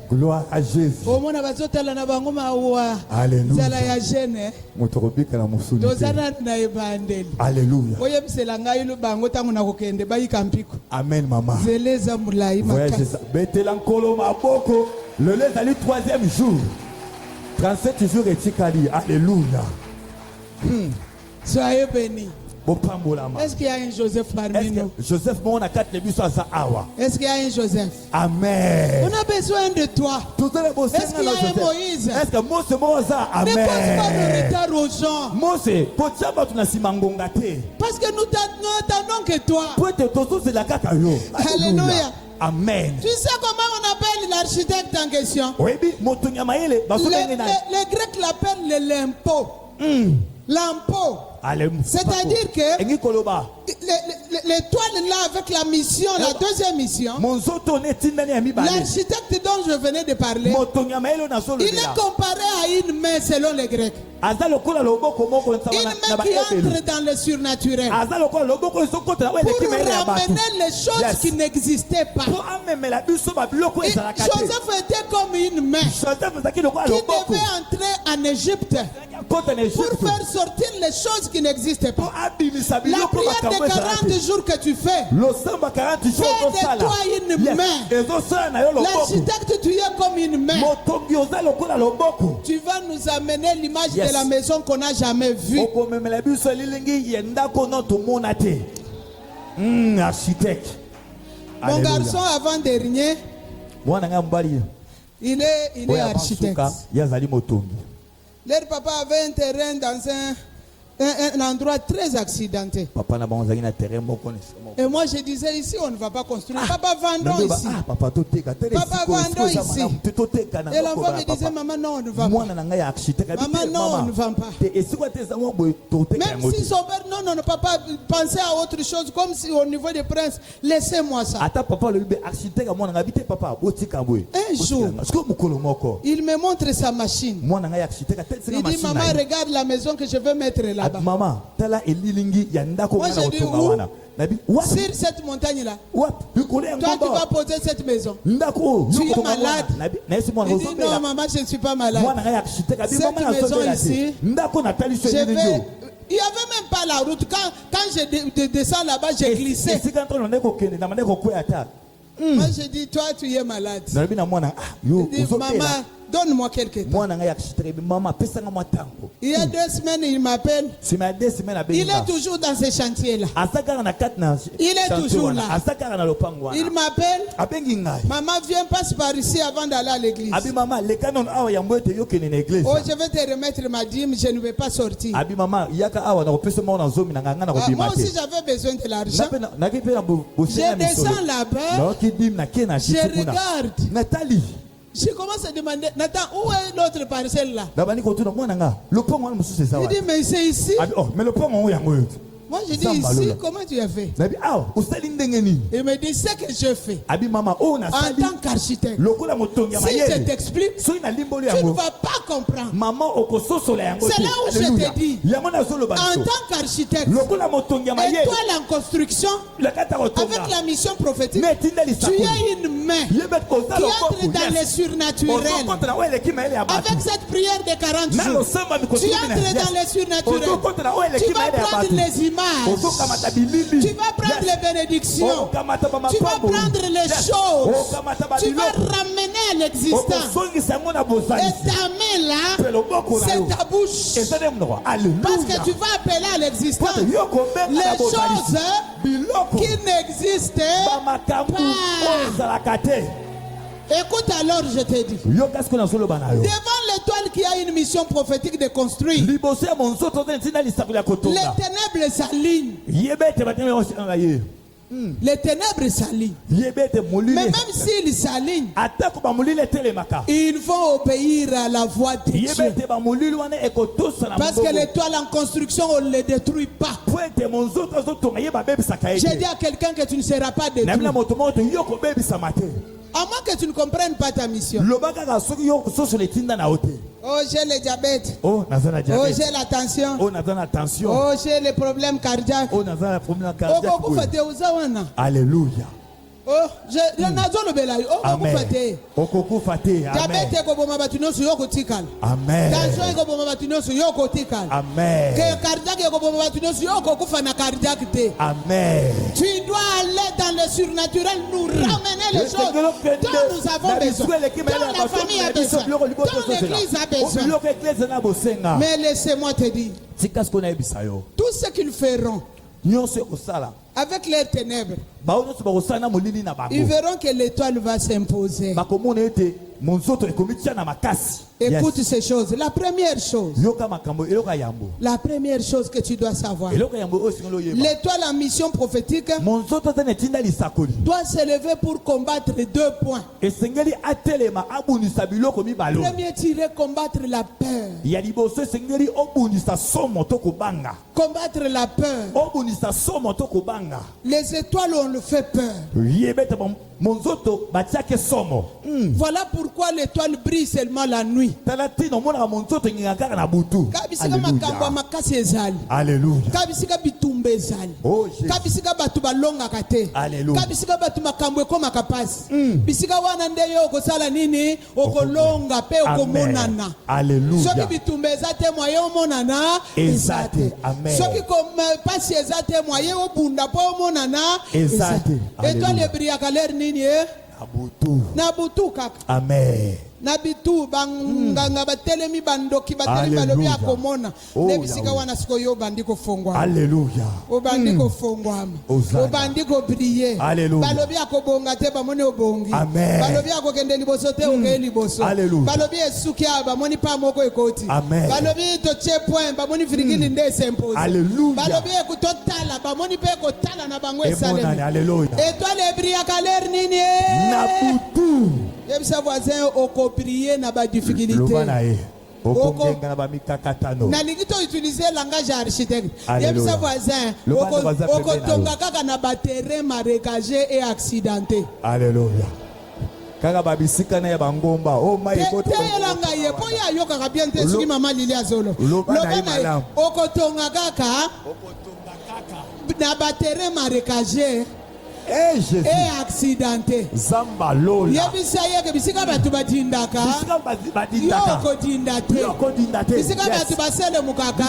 Gloire à Jésus. omona bazotala na bango mawa Alléluia. nzala ya jeune Motorobika na musuni. tozana na ebandeli Alléluia. oyebisela ngai lo bango ntango nakokende bayika mpiko Amen, maman. nzela eza molai Voyagez makasi ça. Betela nkolo maboko. Le lait est le 3e jour. 37 jours et tikali. Alléluia. soyez béni. Bopambolama. Est-ce qu'il y a un Joseph parmi Est-ce nous? que Joseph mon a 4 lebus à sa awa? Est-ce qu'il y a un Joseph? Amen. On a besoin de toi. Est-ce qu'il y a un Moïse? Est-ce que Mose Moza? Ne pose pas Amen. de retard aux gens. Mose, pochaba tunasimangonga te. Parce que nous n'attendons que toi. Poete tozo c'est la kaka yo. Alléluia. Amen. Tu sais comment on appelle l'architecte en question? Oui, motonya maele Les Grecs l'appellent le lempo. Lampo. C'est-à-dire que l'étoile là avec la mission, la deuxième mission, l'architecte dont je venais de parler, il est comparé à une main selon les Grecs. Une main qui entre dans le surnaturel pour ramener les choses qui n'existaient pas. Joseph était comme une main qui devait entrer en Égypte pour faire sortir les choses qui n'existaient pas. La prière de 40 jours que tu fais, fais de toi une main. L'architecte, tu es comme une main. Tu vas nous amener l'image de la maison qu'on n'a jamais vue. Architecte. Mon garçon avant-dernier, il est architecte. Leur papa avait un terrain dans un endroit très accidenté. Et moi je disais ici on ne va pas construire. Papa vendons ici. Papa vendons ici. Et l'enfant me disait maman non on ne va pas. Maman non on ne vend pas. Même si son père non papa pensait à autre chose comme si au niveau des princes laissez-moi ça. Un jour il me montre sa machine. Il dit maman regarde la maison que je veux mettre là-bas. Moi je dis où? Sur cette montagne-là. Toi tu vas poser cette maison. Tu es malade. Il dit non maman je ne suis pas malade. Cette maison ici, je vais... Il n'y avait même pas la route. Quand je descends là-bas, j'ai glissé. Moi je dis toi tu es malade. Il dit maman donne-moi quelques temps. Il y a 2 semaines, il m'appelle. Il est toujours dans ce chantier-là. Il est toujours là. Il m'appelle. Maman, viens, passe par ici avant d'aller à l'église. Oh, je vais te remettre ma dîme, je ne vais pas sortir. Moi aussi, j'avais besoin de l'argent. Je descends là-bas. Je regarde. Je commence à demander, Nathan, où est l'autre parcelle là? Il dit, mais c'est ici. Moi je dis ici, comment tu as fait? Il me dit, ce que je fais en tant qu'architecte. Si je t'explique, tu ne vas pas comprendre. C'est là où je te dis, en tant qu'architecte, étoile en construction, avec la mission prophétique, tu es une main qui entre dans le surnaturel. Avec cette prière de 40 jours, tu entres dans le surnaturel. Tu vas prendre les images. Tu vas prendre les bénédictions. Tu vas prendre les choses. Tu vas ramener à l'existence. Et ta main là, c'est ta bouche. Parce que tu vas appeler à l'existence les choses qui n'existaient pas. Écoute alors, je te dis. Devant l'étoile qui a une mission prophétique de construire, les ténèbres s'alignent. Les ténèbres s'alignent. Mais même s'ils s'alignent, ils vont obéir à la voix de Dieu. Parce que l'étoile en construction, on ne les détruit pas. J'ai dit à quelqu'un que tu ne seras pas détruit. À moins que tu ne comprennes pas ta mission. Oh, j'ai le diabète. Oh, j'ai la tension. Oh, j'ai les problèmes cardiaques. Alléluia. Oh, je nazo le belay. Oh, Amen. okufate. Okokufate. Amen. Diabète ko boma batu nyonso yo kotikala. Amen. Tension ko boma batu nyonso yo kotikala. Amen. Que cardiaque ko boma batu nyonso yo kokufa na cardiaque te. Amen. Tu dois aller dans le surnaturel, nous ramener les choses dont nous avons besoin, dont la famille a besoin, dont l'église a besoin. Mais laissez-moi te dire, tout ce qu'ils feront avec leurs ténèbres, ils verront que l'étoile va s'imposer. Écoute ces choses. La première chose que tu dois savoir, l'étoile en mission prophétique doit s'élever pour combattre 2 points. Premier tiré, combattre la peur. Combattre la peur. Les étoiles, on le fait peur. Voilà pourquoi l'étoile brille seulement la nuit. Alléluia. Oh, kabisika batu balonga kate. Kabisika batu makambo ko makapasi. Bisika wana ndeyo okosala nini? Okolonga pe okomonana. Alléluia. Soki bitumbeza te moye omonana ezate. Amen. Soki kom pasi ezate moye obunda po omonana ezate. Étoile brilla kaler nini na butu kaka. Amen. Na bitu banganga batelemi bandoki batelemi balobi akomona nebisika wana siko yo bandiko fongwa. Alléluia. Obandiko fongwa. Obandiko briller. Balobi akobonga te bamoni obongi. Amen. Balobi akokende liboso te okeli liboso. Balobi esuki aba moni pa moko ekoti. Amen. Balobi to che point bamoni virgule nde s'impose. Alléluia. Balobi ekutotala bamoni pe kotala na bango esalemi. Alléluia. Étoile brilla kaler nini? Na butu. Yebisa voisin prier na ba difficulté. Nalingi to utiliser langage architecte. Yebisa voisin okotonga kaka na ba terrain marécagé et accidenté. Alléluia. Kaka babisika na bangomba o mai ko to. Telanga ye po ya yoka ka bien te suki mama Lili Azolo. Lobana okotonga kaka na ba terrain marécagé et accidenté. Zamba lola. Yebisa yeke bisika batu badindaka. Yoko dindate. Bisika batu basele mukaka.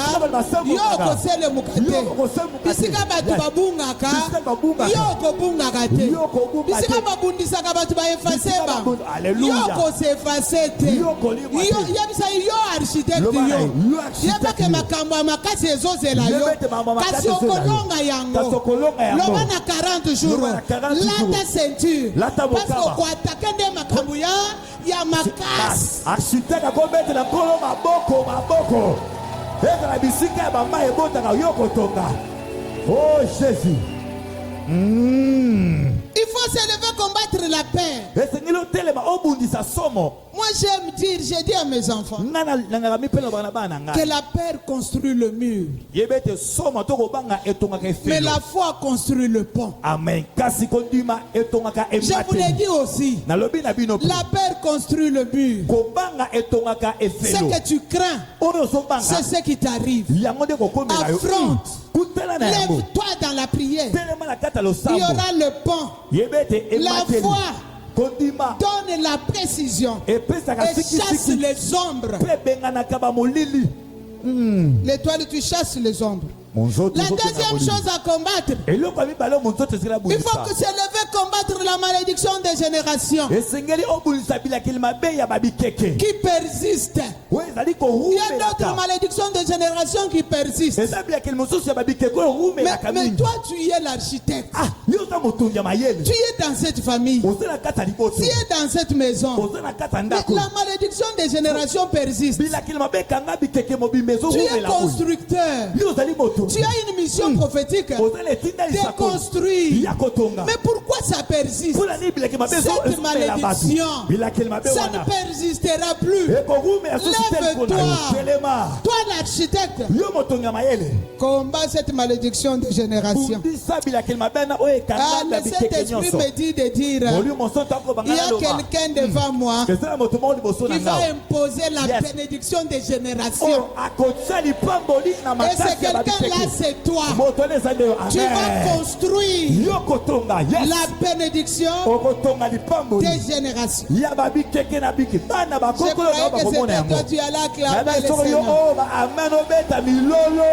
Yoko sele mukate. Bisika batu babungaka. Yoko bungaka te. Bisika babundisaka batu ba efaseba. Yoko se efasete. Yebisa yo architecte yo. Yebake makambo makasi ezozela yo. Kasi okolonga yango. Lobana 40 jours. Lata ceinture. Parce qu'on peut attaquer des makambouya. Ya makas. Architecte akombete na kolo maboko. Eka na bisika ya bamba ebota ka yoko tonga. Oh Jésus. Il faut se lever combattre la paix. Moi j'aime dire, j'ai dit à mes enfants que la paix construit le mur, mais la foi construit le pont. Amen. Je vous l'ai dit aussi, la paix construit le mur. Ce que tu crains, c'est ce qui t'arrive. Affronte. Lève-toi dans la prière. Il y aura le pont. La foi donne la précision et chasse les ombres. L'étoile, tu chasses les ombres. La deuxième chose à combattre, il faut que se lever combattre la malédiction des générations qui persiste. Il y a d'autres malédictions de générations qui persistent. Mais toi, tu es l'architecte. Tu es dans cette famille. Tu es dans cette maison. La malédiction des générations persiste. Tu es constructeur. Tu as une mission prophétique de construire. Mais pourquoi ça persiste? Cette malédiction, ça ne persistera plus. Lève-toi. Toi l'architecte. Combat cette malédiction de génération. Mais cet esprit me dit de dire, il y a quelqu'un devant moi qui va imposer la bénédiction des générations. Et c'est quelqu'un là c'est toi. Tu Amen. vas construire Yokotonga, yes. la bénédiction Okotonga lipamboli. des générations. Yababi keke na biki. Bana ba Je kokolo na croyais ba que komona c'était yango. toi, tu allais acclamer Nana le soko yo Seigneur. o ba amen obeta milolo.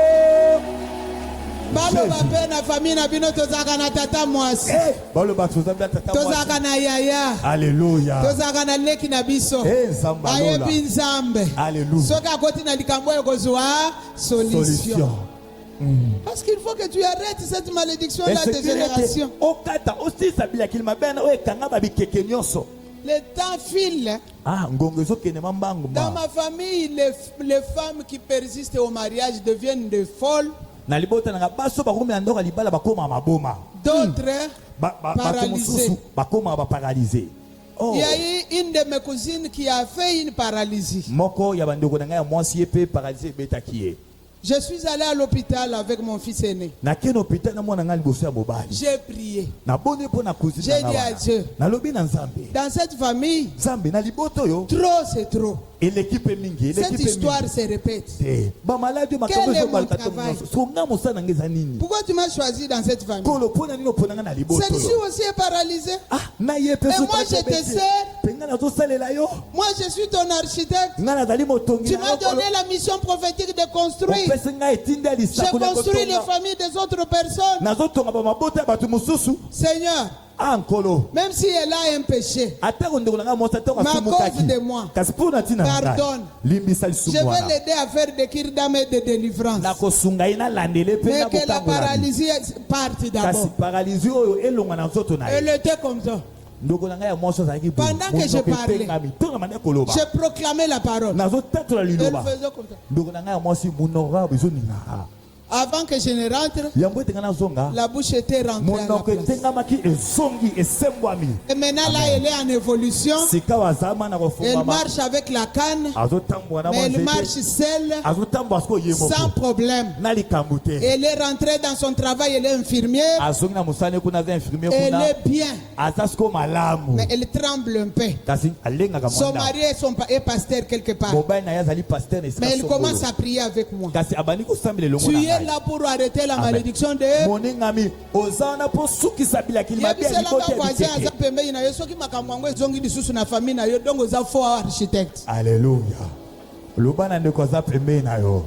Balo bape na famille na bino tozaka na tata mwasi. Eh, balo ba tozamba tata mwasi. Tozaka na yaya. Alléluia. Tozaka na leki na biso. Eh, nzamba lola. Ayebi nzambe. Alléluia. Soki akoti na likambo oyo kozwa solution. Parce qu'il faut que tu arrêtes cette malédiction là des générations. Okata aussi sabila kilima bena o ekanga ba bikeke nyonso. Le temps file. Ah, ngongo ezokende mambangu ma. Dans ma famille, les femmes qui persistent au mariage deviennent des folles. Na libota na baso ba komi andoka libala ba koma maboma. D'autres paralysées. Ba koma ba paralysé. Oh. Il y a eu une de mes cousines qui a fait une paralysie. Moko ya bandeko na ngai mwasi epe paralysé betakie. Je suis allé à l'hôpital avec mon fils aîné. Na ken hôpital na mwana ngai liboso ya mobali. J'ai prié. Na boni po na cousine J'ai dit à Dieu. Na lobi na Nzambe. Dans cette famille, Nzambe na liboto yo. trop c'est trop. Et l'équipe mingi, cette histoire se répète. Ba malade ma Quel est kabozo mon balta travail? songa mosana ngeza nini? Pourquoi tu m'as choisi dans cette famille? Kolo pona nino pona na liboto. Celle-ci aussi est paralysée. Ah, na ye Et moi je te sers. Penga na to salela yo. Moi je suis ton architecte. Ngana zali motongi. Tu m'as donné la mission prophétique de construire. Je construis les familles des autres personnes. Seigneur, même si elle a un péché, à cause de moi, pardonne. Je vais l'aider à faire des kirdam et des délivrances. Mais que la paralysie parte d'abord. Elle était comme ça. Pendant que je parlais, je proclamais la parole. Elle faisait comme ça. Avant que je ne rentre, la bouche était rentrée à la place. Et maintenant là, elle est en évolution. Elle marche avec la canne. Mais elle marche seule, sans problème. Elle est rentrée dans son travail, elle est infirmière. Elle est bien. Mais elle tremble un peu. Son mari est pasteur quelque part. Mais elle commence à prier avec moi. Tu es là pour arrêter la malédiction de Alléluia. Lobana ne koza pembe na yo.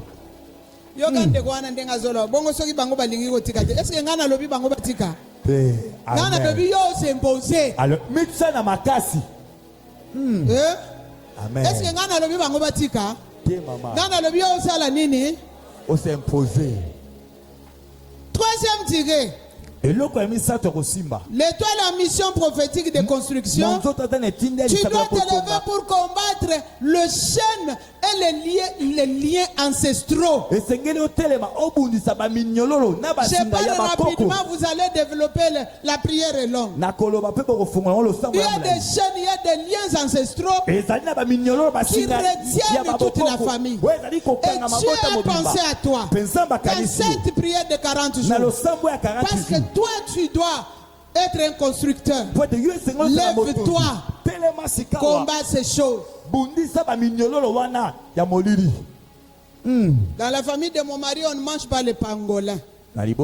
Yoka ndeko wana ndenga zolo bongo soki bango balingi kotika te. Est-ce que ngana lobi bango batika? Ngana lobi yo s'imposer. Alors mixa na makasi. Amen. Est-ce que ngana lobi bango batika? Te mama. Ngana lobi yo sala nini? On s'est imposé. Troisième tiré. L'étoile, la mission prophétique de construction. Tu dois te lever pour combattre le chaîne et les liens ancestraux. Je parle rapidement, vous allez développer la prière est longue. Il y a des chaînes, il y a des liens ancestraux qui retiennent toute la famille. Et Dieu a pensé à toi dans cette prière de 40 jours. Parce que toi, tu dois être un constructeur. Lève-toi, combat ces choses. Dans la famille de mon mari, on ne mange pas les pangolins. On ne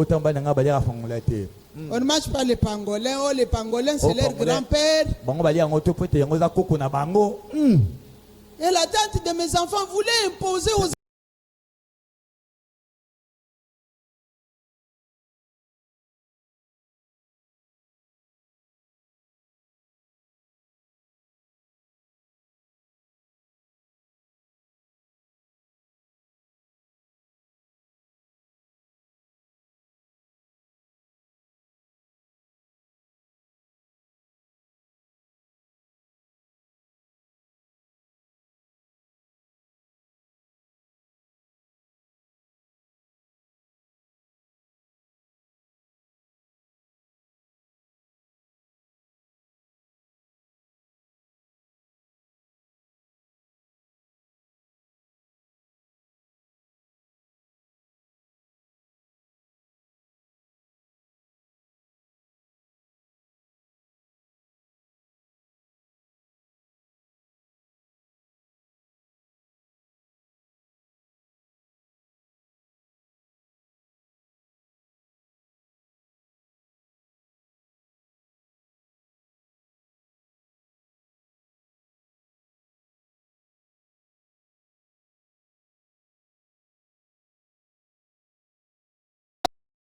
mange pas les pangolins. Oh, les pangolins, c'est leur grand-père. Et la tante de mes enfants voulait imposer aux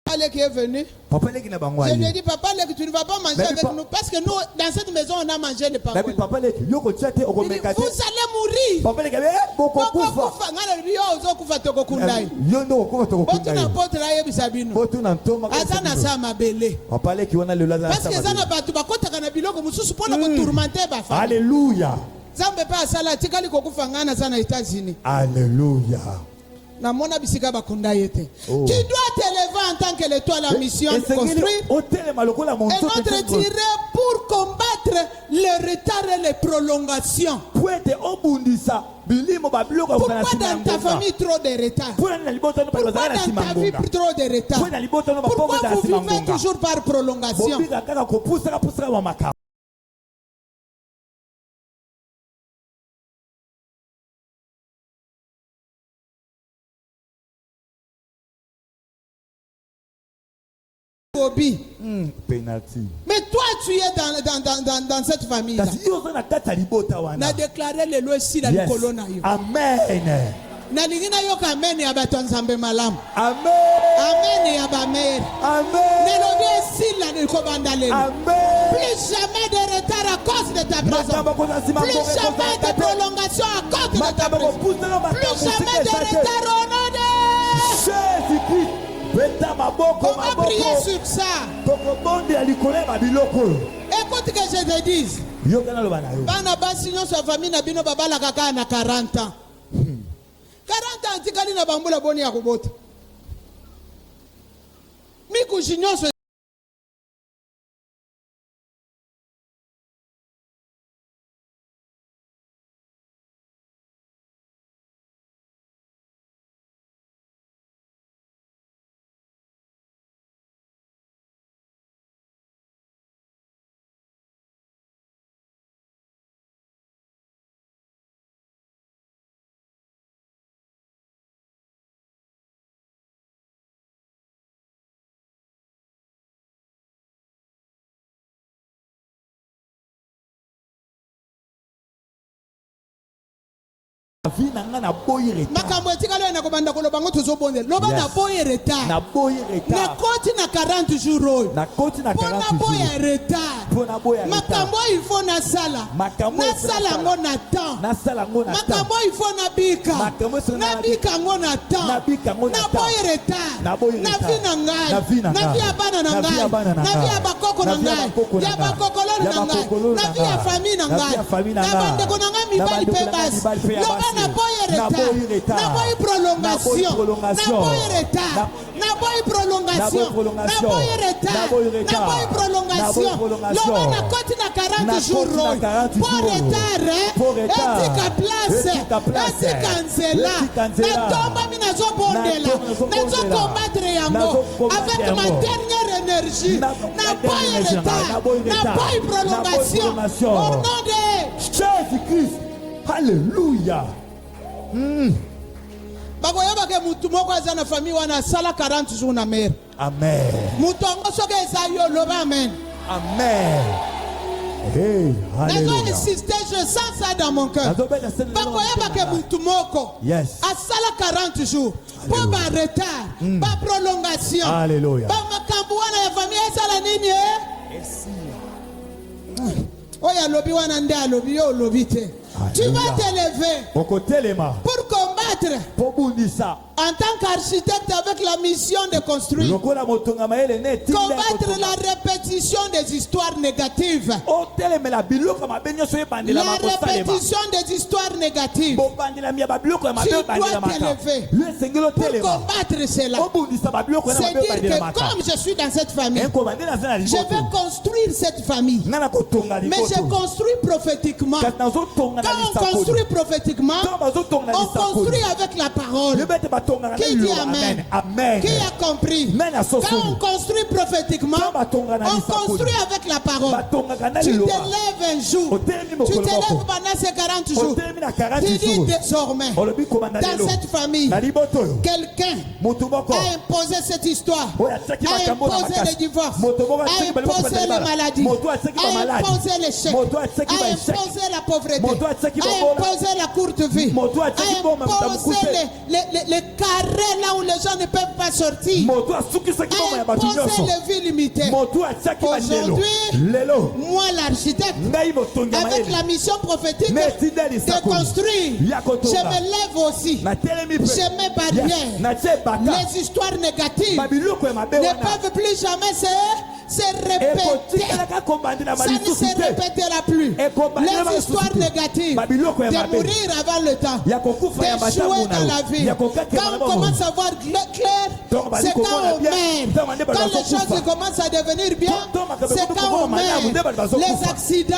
Papa qui est venu. Papa leki na bango Je lui ai aye. dit, papa, tu ne vas pas manger Mais avec pa- nous. Parce que nous, dans cette maison, on a mangé le Nabi pangolais. papa leki yoko tchate Il dit, okomeka vous te. allez mourir. Papa leki boko Papa, kufa. kufa. Ngana riyo ozo kufa toko kundai. Yo ndo okoma to Botu kokunda na yo. pote la yebi sabino. Botu na ntoma ka Aza na sabino. sa mabele. Papa leki wana le laza Parce que sama. zana batu bakotaka na biloko mususu pona kotourmenter ba femme. Alléluia. Zambe pa asala tikali kokufa ngana sana États-Unis. Alléluia. Na mona bisika bakunda yete. Oh. Tu dois t'élever en tant que l'étoile en mission de construire. Hôtel malokola Et monto. notre tiré pour combattre les retards et les prolongations. Puete obundisa bilimo babiloko Pourquoi kana dans ta famille trop de retards? Pourquoi na liboto no Pourquoi bazala dans ta vie simangonga. trop de retards? Pourquoi na liboto no Pourquoi bapomo za vous vivez simangonga. toujours par prolongation? Bobika kaka kopusaka pusaka wa makao. Bobby. Penalty. Mais toi, tu es dans cette famille-là. Kasi yo zo na kata libota Na wana. déclaré les lois ici dans le Yes. colonne. Amen. Na lingina yo kamene ya bato nzambe malamu. Amen. Amen ya ba mère. Amen. Nelobi ici la nikobanda lelo. Amen. Plus jamais de retard à cause de ta présence. Matamba ko na simangonga. Plus jamais de prolongation à cause de ta Matamba ko présence. pusaka Plus matamba. jamais de retard au nom de... Jésus Christ. Beta maboko On va prier maboko. sur ça. Koko bondi alikole babiloko. Écoute que je te dise. Yo kana lo bana yo. Bana basi nyonso ya famille na bino babala kaka na 40 ans. 40 ans tikali na bambula boni ya kubota. Mikushi nyonso Vie na nga na boyi retard. makambo etikali oyo nakobanda koloba ngo tozobondela loba Yes. na boye retard Na boyi retard. nakoti na 40 jours oyo Na koti na mpo 40 na boya jours. retard Mpo na boya retard. makambo oyo il faut nasala Makambo oyo nasala nasala. yango na temps Nasala ngo na makambo oyo il faut nabika Makambo oyo nabika yango na temps Nabika yango na temps. naboye retard Naboye na retard. vi na ngai Na vi na na vi ngai. ya bana na Na vi ngai ya bana na na vi ngai. ya bakoko na Na vi ya ngai bakoko na ya ngai. bakokololo Ya na ngai bakokololo na na vi ya ngai. famille na Na vi ngai ya famille na na ngai. bandeko na ngai Na mibali bandeko mpe na ngai basi mibali mpe ya loba basi. naboye Naboyi retard retard. naboyi prolongation prolongation. naboyi retard naboyi prolongation Naboyi prolongation. naboyi retard Naboyi retard. naboyi prolongation Naboyi prolongation. loba nakoti na 40 Nakoti jours na oyo 40 po jours. retard Po retard. etika place Etika place. etika nzela Etika nzela. natombami nazobondela Nazobondela. nazokombattre yango Nazocombattre avec yango. ma dernière énergie naboyi retard naboyi prolongation au nom de Jésus Christ. Alléluia. bakoyebake mutu moko aza na famille wana asala 40 jours na mere Amen. mutu yango soki eza yo loba amen Amen. Hey, nazo Alléluia. insiste je sens ça dans mon cœur Nazobeta sene na bakoyebake motema. mutu moko Yes. asala 40 jours mpo baretard baprolongation Alléluia. bamakambo wana ya famille esala nini oyo alobi wana nde alobi yo olobi te tu vas Alléluia. t'élever Okotelema. pour combattre Pobundisa. en tant qu'architecte avec la mission de construire Lokola motonga maele ne tinda combattre la répétition des histoires négatives otelemela biloko mabe nyonso ebandela la makosalema. répétition des histoires négatives Bobandela mia babiloko ya mabe Tu ebandela dois maka. t'élever. Yo esengeli pour otelema. combattre cela. Obundisa babiloko na C'est mabe dire ebandela que maka. comme je suis dans cette famille, Enkobandela aza na je vais liboto. construire cette famille. Nga na kotonga Mais je liboto. construis prophétiquement. Kasi nazotonga na Quand on lisakoli. construit prophétiquement, Quand bazotonga na on lisakoli. construit avec la parole. Yo bete batongaka na Qui dit liloba. amen? Amen. Qui a compris? Men ya Quand sosoli. on construit prophétiquement, Quand batonga na on lisakoli. construit avec la parole. Batongaka na Tu liloba. t'élèves un jour. Otelemi Tu mokolo t'élèves moko. pendant ces 40 jours. Otelemi na 40 Tu dis jours. désormais, Olobi komanda lelo. dans cette famille, Na liboto oyo. quelqu'un Moto moko. a imposé cette histoire, Oyo atiaki a makambo na imposé makasi. le divorce, Moto moko a atiaki baloko imposé bazali les bala. maladies, Moto atiaki ba a maladi. imposé l'échec, Moto atiaki ba a échec. imposé la pauvreté, Moto atiaki a ba bola. imposé la courte vie, Moto a atiaki bomba imposé mtamukuse. les carrés là où les gens ne peuvent pas sortir. moto asukisaki bomoi ya bato Imposer nyonso les vies limitées. moto atiaki bandelo Aujourd'hui, lelo moi l'architecte, ngai motongi ya avec mayele la mission prophétique na etinda de lisakoli construire, ya je kotonga me lève aussi. natelemi Je mets barrière. natie bata Les histoires négatives babiloko ya mabe ne wana peuvent plus jamais se répéter. ekotikalaka kobandela Ça ne malisusu se te répétera plus. ekobandela Les histoires négatives babiloko ya de mabe mourir avant le temps, ya kokufa ya d'échouer batango dans la vie. ya kokakema Quand na on bomoi commence à voir clair, Donc, c'est bah, quand on bien. mène. Donc, bah, Quand bah, les bah, choses commencent à devenir bien, Donc, bah, c'est bah, quand on bah, mène. bah, bah, bah, Les accidents,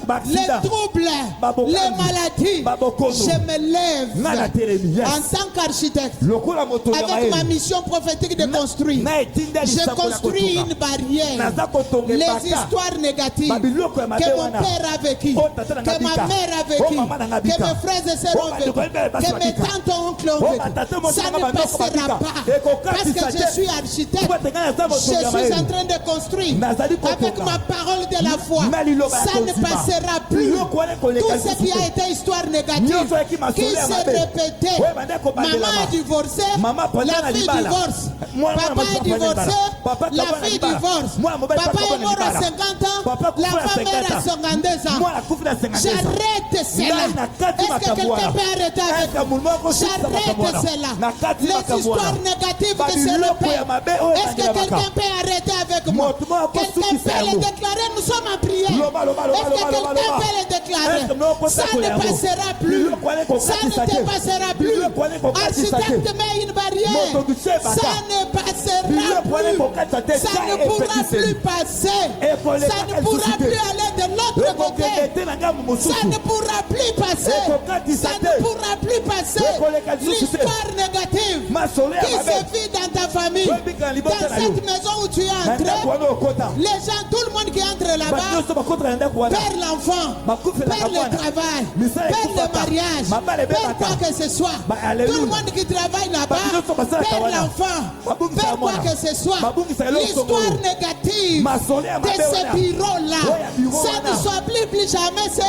bah, les accident. troubles, Bah, bah, les bah, maladies. bah, bah, bah, Je me Na na lève telemi, yes. en tant qu'architecte lokola moto ya avec ma mayele mission prophétique de construire. na etinda Je lisakola construis kotonga une barrière. naza kotonga Les ebata histoires négatives babiloko ya mabe que mon wana père a vécu, Oh, tata na que ma ngabika. mère a Oh, vécu, maman na que ngabika. mes frères et sœurs Oh, ont bah, vécu, bah, bah, bah, que mes bah, tantes et oncles ont Oh, vécu. bah, tata, moi, Ça tata, ne bah, passera bah, pas. Et qu'on Parce casse que sa je tête. suis architecte. Toi, t'es gagné ça, Je moto suis ya mayele. en train de construire Nazali avec kotonga. ma parole de la foi. Na liloba ya Ça ne kondima. passera plus. Biloko wana koleka Tout ce qui lisusu a te. été histoire négative Nyonso yaki qui masolo ya s'est mabe. répétée. Ouais, banda kobandela Maman ma. est divorcée, Maman, pendant la na fille libala. divorce. Mwana Papa mobali est papa na libala. divorcé, Papa la kabona fille libala. divorce. Mwana mobali Papa papa est mort à libala. 50 ans, Papa la kufa na femme est 50 à ans. 52 ans. Mwana kufa na 52 ans. J'arrête cela. Ngai na kati Est-ce que makambo quelqu'un wana. peut arrêter avec Eka mulungu akosukisa makambo J'arrête wana. cela. Na kati Les makambo histoires wana. négatives que se Babiloko ya répètent. mabe oyo Est-ce que elandelaka. quelqu'un peut arrêter avec moi? Moto moko Quelqu'un akosukisa peut le yango. déclarer? Nous sommes en prière. Loba, loba, loba, Est-ce que loba, loba, quelqu'un loba. peut le déclarer? Est-ce que moko Ça sako ne yango. passera plus. Biloko wana Ça ne ekokatisa te. dépassera plus. Biloko wana ekokatisa te. Architecte met une barrière. Moto duse bata. Ça ne passera Biloko wana plus. ekokatisa te. Ça ne pourra plus passer. Ça ne pourra plus aller de l'autre côté. ekokende na ngambo Ça mosusu ne pourra plus passer. ekokatisa Ça te ne pourra plus passer. Ekoleka lisusu te. L'histoire négative masolo ya qui mabe se vit dans ta famille, Webika na dans libota na yo. cette maison où tu es na ndako entré, wana okota les gens, tout le monde qui entre bato là-bas, nyonso bakotaka na ndako wana perd l'enfant, bakufelaka perd le mwana travail, misala perd le ekufaka mariage, mabala perd ebebaka quoi que ce soit. Bah, alléluia. Tout le monde qui travaille Bato là-bas, nyonso basalaka perd wana. l'enfant, Babungisaka perd quoi mwana. que ce soit. Babungisaka eloko L'histoire songolo. négative masolo ya de mabe ce wana bureau-là, Oya bureau ça wana. ne soit plus jamais, c'est...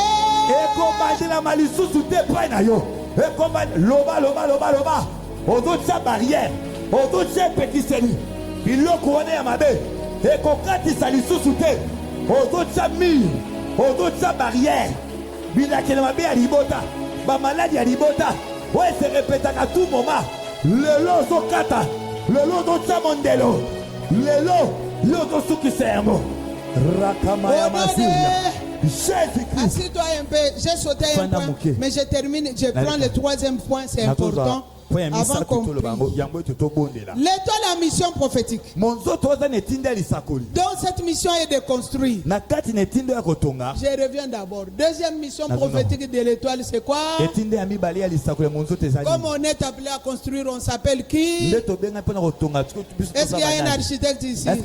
ekobandelama lisusu te epai na yo loba loba loba loba ozotia barrière ozotia epekiseli biloko wana ya mabe ekokatisa lisusu te ozotia mire ozotia barrière bilakeli mabe ya libota bamaladi ya libota oyo eserepetaka tout moment lelo ozokata lelo ozotia mondelo lelo yo ozosukisa yango rakama ya masiya Jésus-Christ. Assis-toi un peu, j'ai sauté un Fanda point, moke. mais je termine, je prends le troisième point, c'est important, avant qu'on prie. L'étoile à mission prophétique. Donc cette mission est de construire. Je reviens d'abord. Deuxième mission prophétique de l'étoile, c'est quoi? Comme on est appelé à construire, on s'appelle qui? Est-ce qu'il y a un architecte ici? Est-ce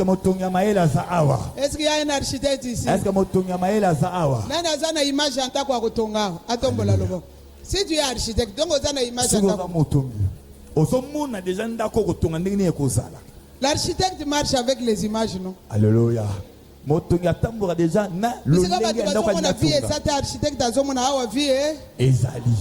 qu'il y a un architecte ici? Nani azana image anta kwa kutonga atombola lobo. Si tu es architecte, donc ozana image anta. L'architecte marche avec les images, non? Alléluia. Motongi atambola déjà na lolenge ndako ya architecte azomona awa vie ezali.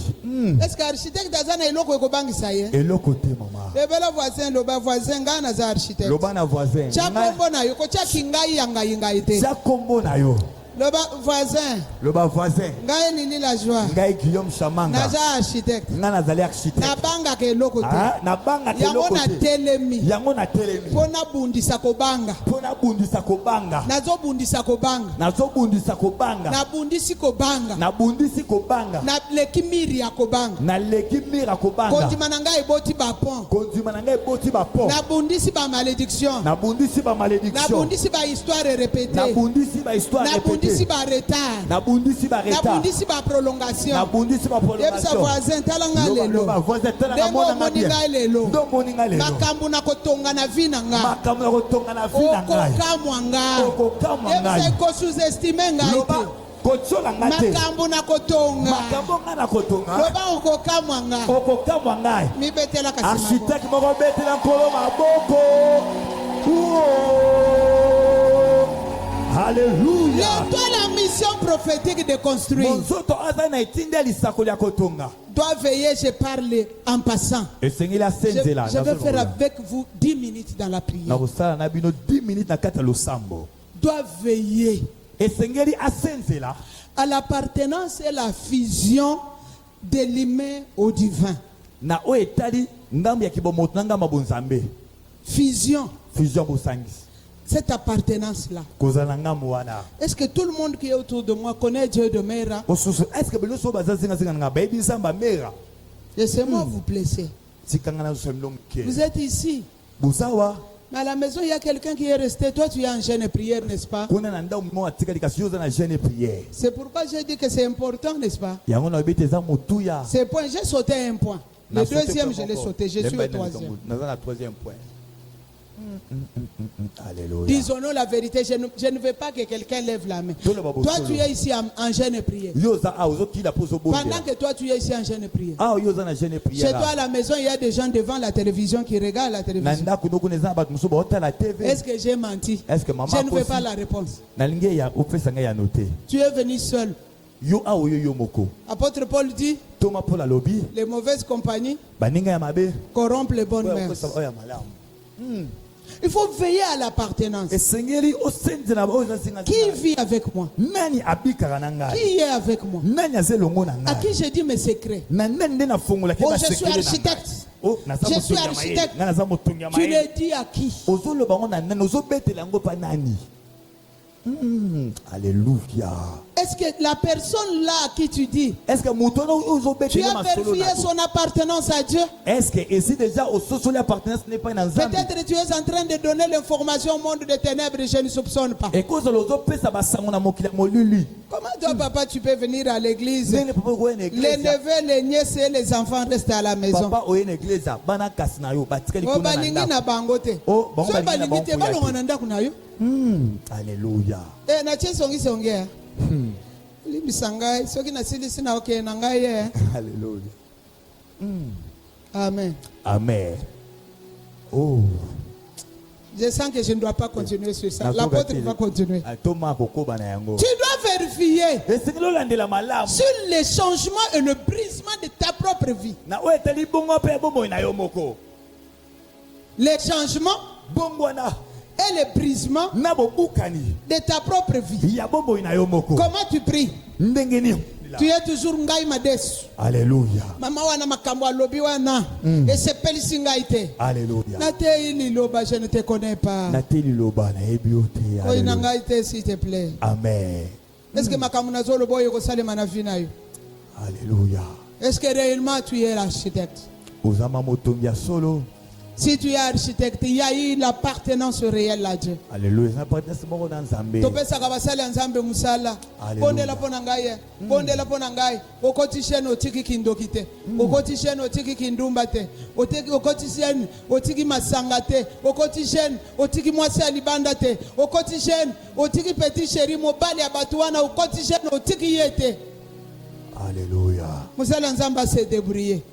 Est-ce que architecte azana eloko ekobangisa ye? Eloko te mama. Lebela voisin loba voisin ngana za architecte. Loba na voisin. Cha kombo na yo ko cha kingai yanga yinga ite. Cha kombo na yo. Loba voisin. Loba voisin. Ngai nini la joie. Ngai Guillaume Chamanga. Naza architecte. Ngana zali architecte. Na banga ke eloko te. Na banga ke eloko te. Yango na telemi. Yango na telemi. Pona bundisa kobanga. Pona bundisa kobanga. Nazo bundisa kobanga. Nazo bundisa kobanga. Na bundisi kobanga. Na bundisi kobanga. Na lekimiri ya kobanga. Na lekimiri ya kobanga. Kondima na ngai eboti ba pont. Kondima na ngai eboti ba pont. Na bundisi ba malédiction. Na bundisi ba malédiction. Na bundisi ba histoire répétée. Na bundisi ba histoire répétée. Na bundisi ba retard. Na bundisi ba retard. Na bundisi ba prolongation. Na bundisi ba prolongation. Yebisa voisin talanga lelo. Loba voisin talanga mona ngabia. Ndo moninga lelo. Makambo na kotonga na vina nga. Makambo na kotonga na vina nga. Okokamwa nga. Okokamwa nga. Yebisa ko sous-estimer nga ite. Kochola ngate. Makambo na kotonga. Makambo nga na kotonga. Loba okokamwa nga. Okokamwa nga. Mibetela kasi maboko. Architecte moko betela nkolo maboko. Alléluia. L'étoile la mission prophétique de construire. Monzoto aza na etinde lisakoli ya kotonga. Toi veillez, je parle en passant. esengeli asenzela Je vais faire avec vous 10 minutes dans la prière. nakosala na bino 10 minutes na kati ya losambo. Doit veiller Esengeli asenzela à l'appartenance et la fusion de l'humain au divin. na oyo etali ngambo ya kibomoto na ngambo ya bonzambe. Fusion, Fusion bosangisi cette appartenance-là. kozala na ngambo wana. Est-ce que tout le monde qui est autour de moi connaît Dieu de Mera? Osusu est-ce que beloso bazazinga nga bayebi nzamba mera Laissez-moi vous blesser. tikanga na zo mlongo Vous ke. êtes ici. Busawa Mais à la maison, il y a quelqu'un qui est resté. Toi, tu es en jeûne et prière, n'est-ce pas? kuna na ndao mo atikali kasi yoza na jeûne et prière. C'est pourquoi j'ai dit que c'est important, n'est-ce pas? Yango na bete za motuya. C'est point. J'ai sauté un point. Le deuxième, je l'ai sauté. Je suis au troisième. Naza na troisième point. Alléluia. Disons-nous la vérité. Je ne veux pas que quelqu'un lève la main. Toi, tu es ici en jeûne et prière. Yoza a ozo kila pozo bo. Pendant que toi, tu es ici en jeûne et prière. Ah yoza na jeûne et prière. Chez toi à la maison, il y a des gens devant la télévision qui regardent la télévision. Nanda kunoko neza bat muso ba ota la TV. Est-ce que j'ai menti? Est-ce que maman Je ne veux pas la réponse. na linge ya opesa nga ya noter. Tu es venu seul. Yo a oyo yo moko. Apôtre Paul dit, Toma pour la lobby. les mauvaises compagnies Baninga ya mabe. corrompent les bonnes Oya mœurs. oya malamu. Il faut veiller à l'appartenance. Esengeli osenzela ba oza singa. Qui vit avec moi? Nani abikaka na ngai? Qui est avec moi? Nani azelongo na À ngai? qui je dis mes secrets? Na nani nde na fongola ke Oh, ba je suis secret na ngai? architecte. Oh, naza Je suis motongi ya architecte. mayele. Nga naza motongi ya Tu mayele. le dis à qui? Ozoloba ngo na nani? Ozobetela yango pa nani? Alléluia. Est-ce que la personne là à qui tu dis, Est-ce que motono tu ozobetela as masolo vérifié na to? son appartenance à Dieu? Est-ce que ici déjà au sosoli appartenance n'est pas dans Nzambe? Peut-être tu es en train de donner l'information au monde des ténèbres, je ne soupçonne pas. Et cause lozo pesa basango na mokila moluli. Comment toi, papa, tu peux venir à l'église? Nene papa ko en Les église. neveux, les nièces et les enfants restent à la maison. Papa o en église bana kasina yo batikali Oh, kuna balingi na. na bango te. Oh, bango So balingi na balingi te, bango ya balonga te. na ndako na yo. Alléluia. Na tie songi songea. Limbisa ngai, soki nasilisi na okeye na ngai ye. Alléluia. Amen. Amen. Oh. Je sens que je ne dois pas continuer sur ça. L'apôtre va continuer. Toma kokoba na yango. Tu dois vérifier Esengelo landela malamu. sur les changements et le brisement de ta propre vie. Na o eteli bongo pe bomo na yo moko. Les changements Bongo na et le brisement na bobukani. de ta propre vie. Ya bomo na yo moko. Comment tu pries? Ndenge ni. Tu es toujours ngai madesu. Alléluia. Mama wana makambo alobi wana. Esepelisi ngai te. Alléluia. Na te ili loba, je ne te connais pas. Nateli loba na ebiote. Koyi na ngai te, s'il te plaît. Amen. Est-ce que makambo nazoloba oyo kosalema na vie na yo? Alléluia. Est-ce que réellement tu es l'architecte? Ozama motongi ya solo. Si tu es architecte, il y a eu l'appartenance réelle à Dieu. Alléluia. Na partenance moko na Nzambe. Topesaka basali ya Nzambe musala. Alléluia. Bondela pona ngai ye. Bondela pona ngai. Okoti shene otiki kindoki te. Okoti shene otiki kindumba te. Okoti shene otiki masanga te. Okoti shene otiki mwasi ya libanda te. Okoti shene otiki petit chéri mobali ya batu wana. Okoti shene otiki ye te. Alléluia. Musala Nzambe s'est débrouillé.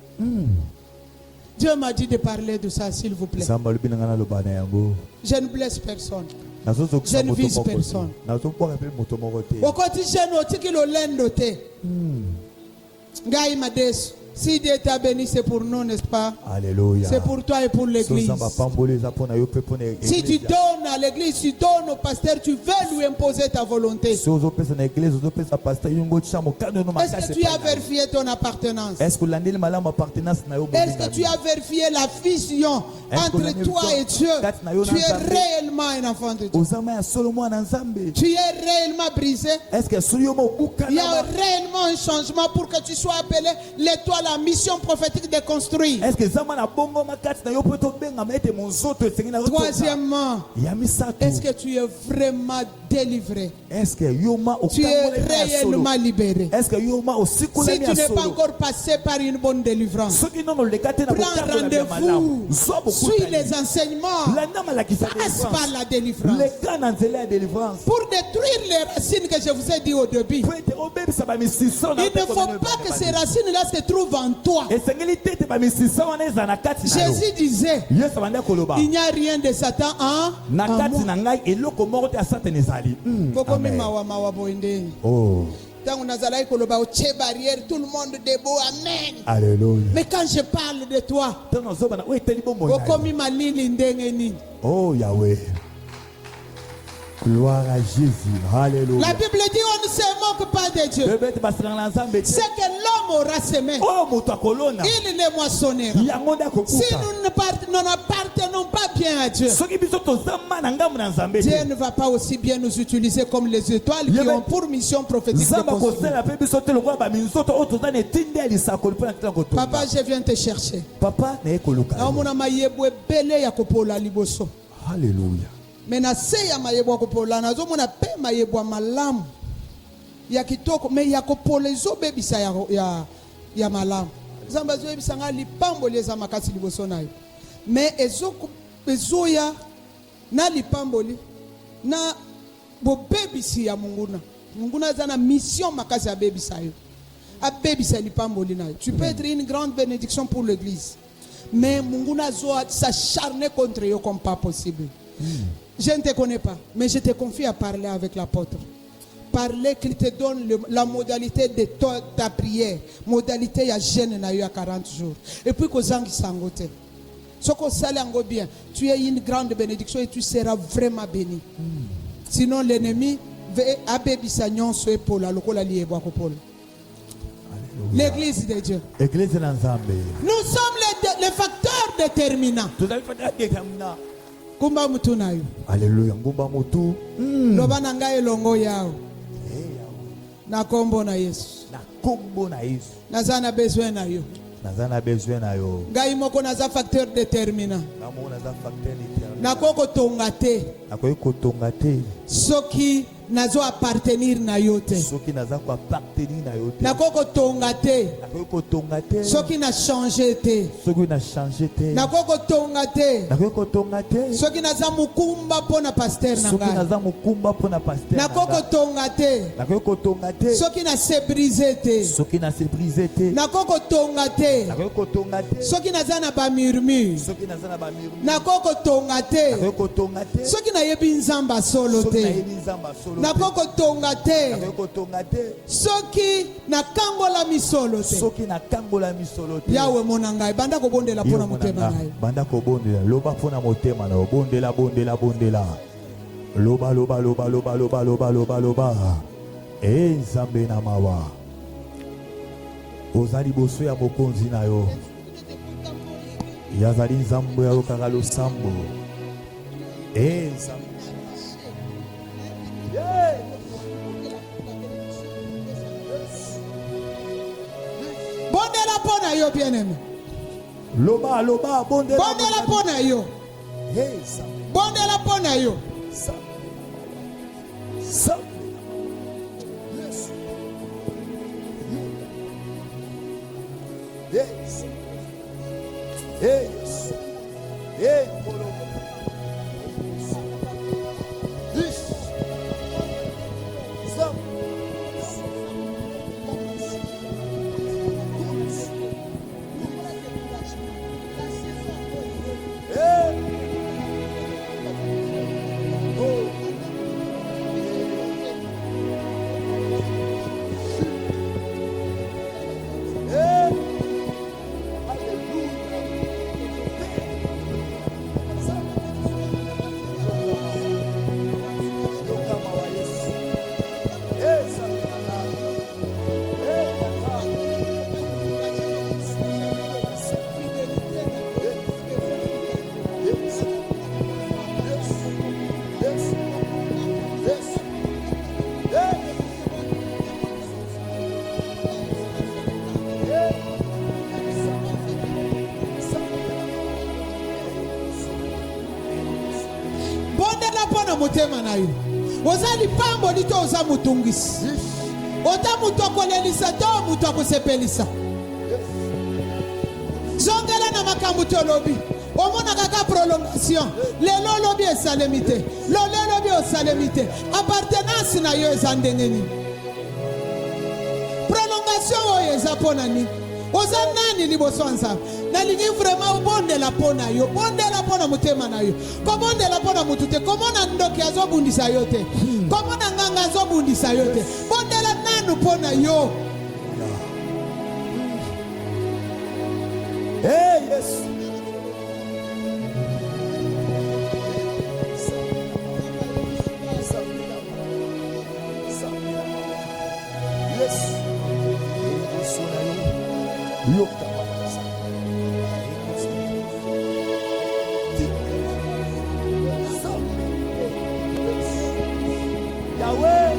Dieu m'a dit de parler de ça, s'il vous plaît. Nzambe lobi ngana loba na yango. Je ne blesse personne. Nazozo Je ne vise personne. Nazo kwa pe moto moko te. Okoti shene otiki lolendo te. Ngai madesu. Si Dieu t'a béni, c'est pour nous, n'est-ce pas? Alléluia. C'est pour toi et pour l'église. Si tu donnes à l'église, tu donnes au pasteur, tu veux lui imposer ta volonté. Est-ce que tu as vérifié ton appartenance? Est-ce que tu as vérifié la fusion entre toi et Dieu? Tu es réellement un enfant de Dieu. Tu es réellement brisé. Il y a réellement un changement pour que tu sois appelé l'étoile, la mission prophétique de construire. Troisièmement, est-ce que tu es vraiment délivré? Tu es réellement libéré? Si tu n'es pas encore passé par une bonne délivrance, prends rendez-vous, suis les enseignements, passe par la délivrance. Pour détruire les racines que je vous ai dit au début, il ne faut pas que ces racines-là se trouvent en toi. Jésus disait, il n'y a rien de Satan en moi. Oh. Tant nazalaki koloba otie barrière, tout le monde debout, amen. Alléluia. Mais quand je parle de toi, okomi malili ndenge nini? Oh Yahweh. Gloire à Jésus. Alléluia. La Bible dit on ne se moque pas de Dieu. C'est que l'homme aura semé, il ne moissonnera. Si nous n'appartenons pas bien à Dieu, Dieu ne va pas aussi bien nous utiliser comme les étoiles qui ont pour mission prophétique de construire. Papa, je viens te chercher. Alléluia. Mais na se ya mayebwa kopola nazo mona pe mayebwa malamu ya kitoko me ya kopola zo bebisa ya malamu zamba zo bebisa nga lipambo leza makasi liboso nayo mais ezoya na lipamboli na bobebisi ya munguna za na mission makasi ya bebisa yo a bebisa lipamboli nayo. Tu peux être une grande bénédiction pour l'église, mais munguna zo s'acharner contre yo comme pas possible. Je ne te connais pas, mais je te confie à parler avec l'apôtre. Parler qu'il te donne la modalité de ta prière. Modalité ya jeûne na yo à 40 jours. Et puis que zangi sangote. Soko sale ango bien. Tu es une grande bénédiction et tu seras vraiment béni. Sinon l'ennemi va abebisa nyonso epola lokola liebwa kopola. L'église de Dieu. Nous sommes les facteurs déterminants. Kumba mutu na yo. Alléluia. Ngumba mutu. Loba na ngai elongo yao. Na kombo na Yesu. Na kombo na Yesu. Nazana besoin na yo. Nazana besoin na yo. Ngai moko naza facteur déterminant. Namo naza facteur déterminant. Nakoko tongate. Nakoyeko tongate. Soki nazo appartenir na yo te. Soki naza ko appartenir na yo te. Nakoko tongate. Nakoyeko tongate. Soki na changer te. Soki na changer te. Nakoko tongate. Nakoyeko tongate. Soki naza mukumba pona pasteur na ngai. Soki naza mukumba pona pasteur. Nakoko tongate. Nakoyeko tongate. Soki na se briser te. Soki na se briser te. Nakoko tongate. Nakoyeko tongate. Soki naza na ba murmure. Soki naza na ba murmure. Nakoko tongate. Nakoyeko tongate. Soki na yebi nzamba solo te. Soki na yebi nzamba solo te. Nakoko tongate. Nakoyeko tongate. Soki na kangola misolo te. Soki na kangola misolo te. Yawe monanga banda ko bondela pona motema na yo. Banda ko bondela loba pona motema na yo. Bondela bondela. Loba loba loba loba loba loba loba loba. Nzambe na mawa. Ozali boso ya mokonzi na yo. Yazali nzambe ya lokaka losambo. Nzambe. Bondela pona yo bien-aimé. Loba loba bondela. Bondela pona yo. Bondela pona yo. Yes. Yes. Yes. Motema na yo ozali pambo lito oza mutungisi ota mutu akolelisa to mutu akosepelisa zongela na makambo tolobi omona kaka prolongation lelo lobi esalemite lolo lobi osalemite appartenance na yo eza ndenge nini prolongation oyo eza pona nini oza nani liboso nzambe nalingi vraiment obondela pona yo bondela pona motema na yo kobondela pona mutu te komona ndoki azobundisa yo te komona nganga azobundisa yo te bondela nani nanu pona yo. Hey, yes. Yes. Yahweh.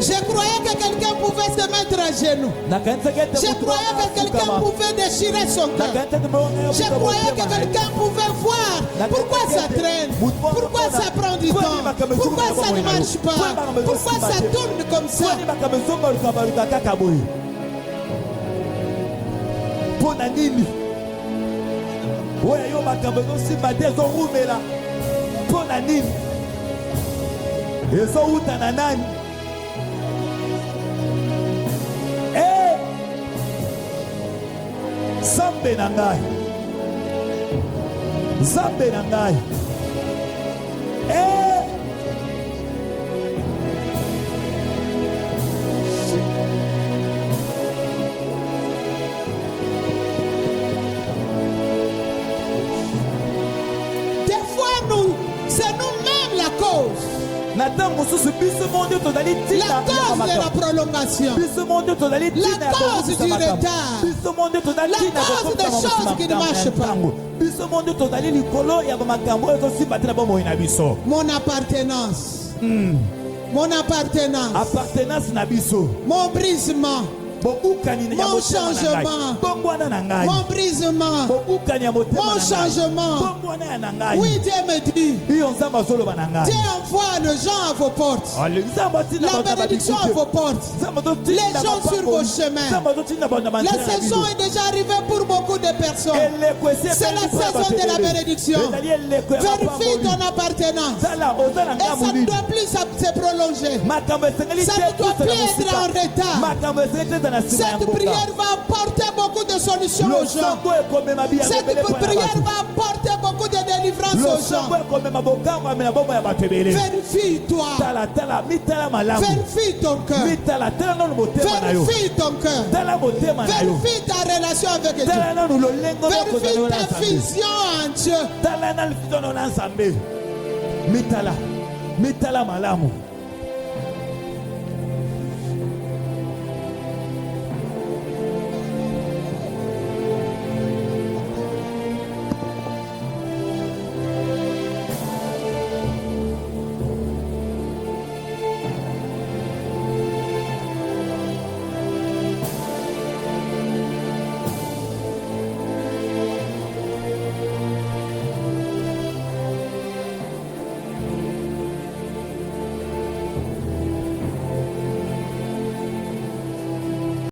Je croyais que quelqu'un pouvait se mettre à genoux. Je croyais que quelqu'un pouvait déchirer son cœur. Je croyais que quelqu'un pouvait voir pourquoi ça traîne, pourquoi ça prend du temps, pourquoi ça ne marche pas, pourquoi ça tourne comme ça. Zambe na ngai. Zambe na ngai. Des fois, c'est nous-mêmes la cause. La cause de la prolongation. La cause du retard. La cause des choses qui ne marchent pas. Mon appartenance. Mon appartenance. Mon brisement. Mon changement. Mon brisement. Mon changement. Oui, Dieu me dit. Dieu envoie les gens à vos portes. La bénédiction à vos portes. Les gens sur vos chemins. La saison est déjà arrivée pour beaucoup de personnes. C'est la saison de la bénédiction. Vérifie ton appartenance. Et ça ne doit plus se prolonger. Ça ne doit plus être en retard. Cette prière va apporter beaucoup de solutions aux gens. Cette prière va apporter beaucoup de délivrance aux gens. Vérifie-toi. Vérifie ton cœur. Vérifie ton cœur. Vérifie ta relation avec Dieu. Vérifie ta vision en Dieu. Mitala malamu.